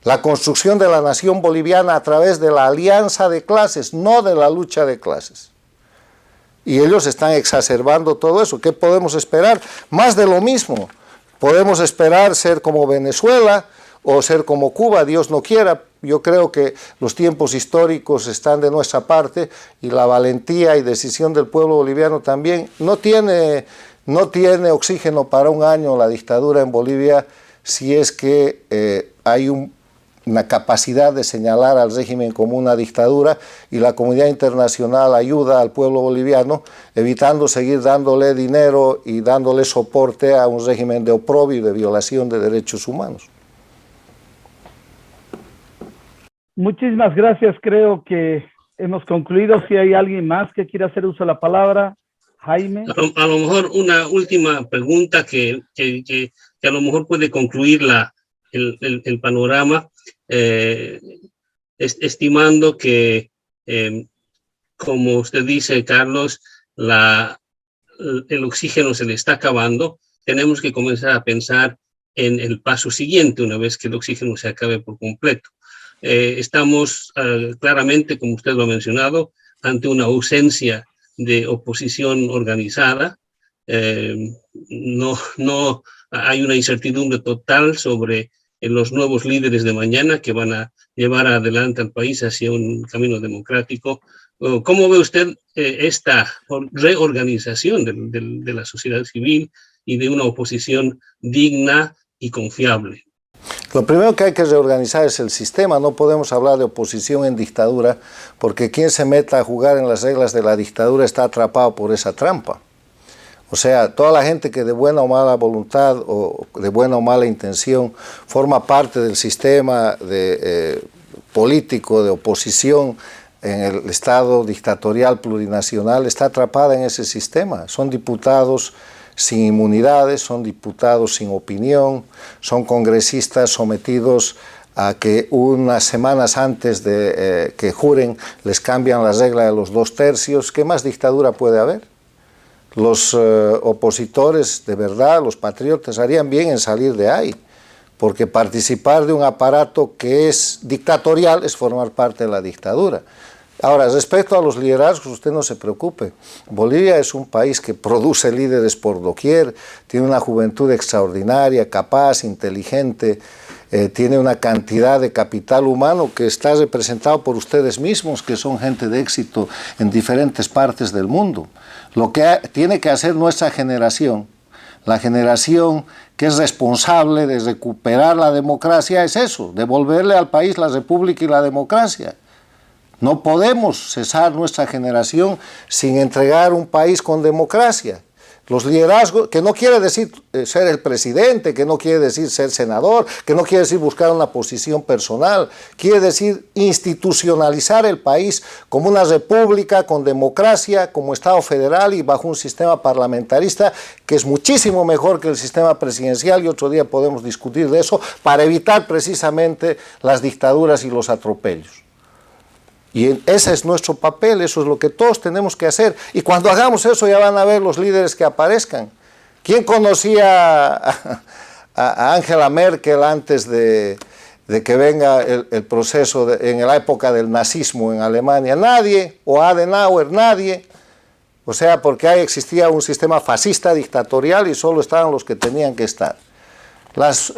La construcción de la nación boliviana a través de la alianza de clases, no de la lucha de clases. Y ellos están exacerbando todo eso. ¿Qué podemos esperar? Más de lo mismo. Podemos esperar ser como Venezuela o ser como Cuba, Dios no quiera. Yo creo que los tiempos históricos están de nuestra parte y la valentía y decisión del pueblo boliviano también. No tiene oxígeno para un año la dictadura en Bolivia si es que hay una capacidad de señalar al régimen como una dictadura y la comunidad internacional ayuda al pueblo boliviano evitando seguir dándole dinero y dándole soporte a un régimen de oprobio y de violación de derechos humanos. Muchísimas gracias, creo que hemos concluido. Si hay alguien más que quiera hacer uso de la palabra, Jaime. A lo mejor una última pregunta que a lo mejor puede concluir el panorama, estimando que, como usted dice, Carlos, el oxígeno se le está acabando. Tenemos que comenzar a pensar en el paso siguiente una vez que el oxígeno se acabe por completo. Estamos claramente, como usted lo ha mencionado, ante una ausencia de oposición organizada. No hay una incertidumbre total sobre los nuevos líderes de mañana que van a llevar adelante al país hacia un camino democrático. ¿Cómo ve usted esta reorganización de la sociedad civil y de una oposición digna y confiable? Lo primero que hay que reorganizar es el sistema. No podemos hablar de oposición en dictadura porque quien se meta a jugar en las reglas de la dictadura está atrapado por esa trampa. O sea, toda la gente que de buena o mala voluntad o de buena o mala intención forma parte del sistema político de oposición en el Estado dictatorial plurinacional está atrapada en ese sistema. Son diputados sin inmunidades, son diputados sin opinión, son congresistas sometidos a que unas semanas antes de que juren les cambian la regla de los 2/3. ¿Qué más dictadura puede haber? Los opositores de verdad, los patriotas, harían bien en salir de ahí, porque participar de un aparato que es dictatorial es formar parte de la dictadura. Ahora, respecto a los liderazgos, usted no se preocupe. Bolivia es un país que produce líderes por doquier, tiene una juventud extraordinaria, capaz, inteligente, tiene una cantidad de capital humano que está representado por ustedes mismos, que son gente de éxito en diferentes partes del mundo. Lo que tiene que hacer nuestra generación, la generación que es responsable de recuperar la democracia, es eso, devolverle al país la república y la democracia. No podemos cesar nuestra generación sin entregar un país con democracia. Los liderazgos, que no quiere decir ser el presidente, que no quiere decir ser senador, que no quiere decir buscar una posición personal, quiere decir institucionalizar el país como una república con democracia, como Estado federal y bajo un sistema parlamentarista que es muchísimo mejor que el sistema presidencial, y otro día podemos discutir de eso, para evitar precisamente las dictaduras y los atropellos. Y ese es nuestro papel, eso es lo que todos tenemos que hacer. Y cuando hagamos eso ya van a ver los líderes que aparezcan. ¿Quién conocía a Angela Merkel antes de que venga el proceso en la época del nazismo en Alemania? Nadie. O Adenauer, nadie. O sea, porque ahí existía un sistema fascista dictatorial y solo estaban los que tenían que estar. Las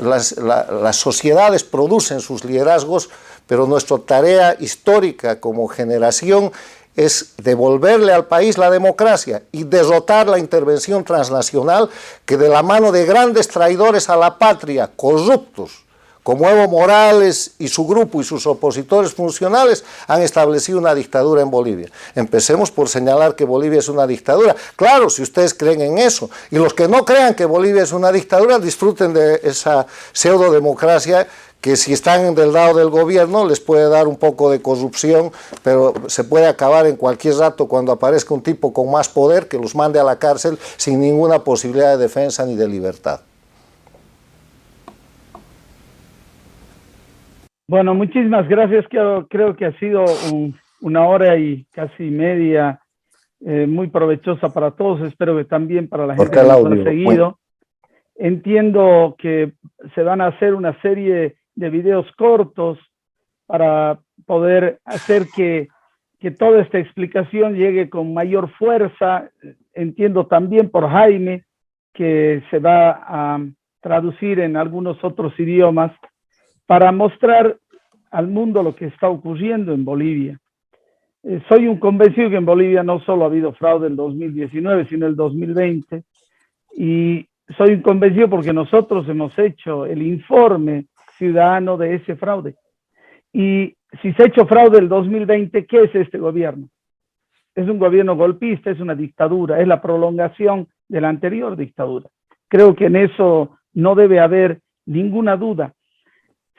sociedades producen sus liderazgos, pero nuestra tarea histórica como generación es devolverle al país la democracia y derrotar la intervención transnacional que de la mano de grandes traidores a la patria, corruptos, como Evo Morales y su grupo y sus opositores funcionales, han establecido una dictadura en Bolivia. Empecemos por señalar que Bolivia es una dictadura. Claro, si ustedes creen en eso. Y los que no crean que Bolivia es una dictadura, disfruten de esa pseudodemocracia que si están del lado del gobierno les puede dar un poco de corrupción, pero se puede acabar en cualquier rato cuando aparezca un tipo con más poder que los mande a la cárcel sin ninguna posibilidad de defensa ni de libertad. Bueno, muchísimas gracias. Creo que ha sido una hora y casi media muy provechosa para todos. Espero que también para la gente que nos ha seguido. Entiendo que se van a hacer una serie de videos cortos para poder hacer que toda esta explicación llegue con mayor fuerza. Entiendo también por Jaime que se va a traducir en algunos otros idiomas. para mostrar al mundo lo que está ocurriendo en Bolivia. Soy un convencido que en Bolivia no solo ha habido fraude el 2019, sino el 2020, y soy un convencido porque nosotros hemos hecho el informe ciudadano de ese fraude. Y si se ha hecho fraude el 2020, ¿qué es este gobierno? Es un gobierno golpista, es una dictadura, es la prolongación de la anterior dictadura. Creo que en eso no debe haber ninguna duda.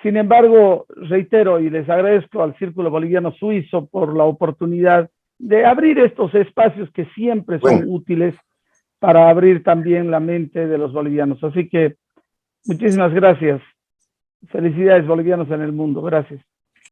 Sin embargo, reitero y les agradezco al Círculo Boliviano Suizo por la oportunidad de abrir estos espacios que siempre son útiles para abrir también la mente de los bolivianos. Así que muchísimas gracias. Felicidades, bolivianos en el mundo. Gracias.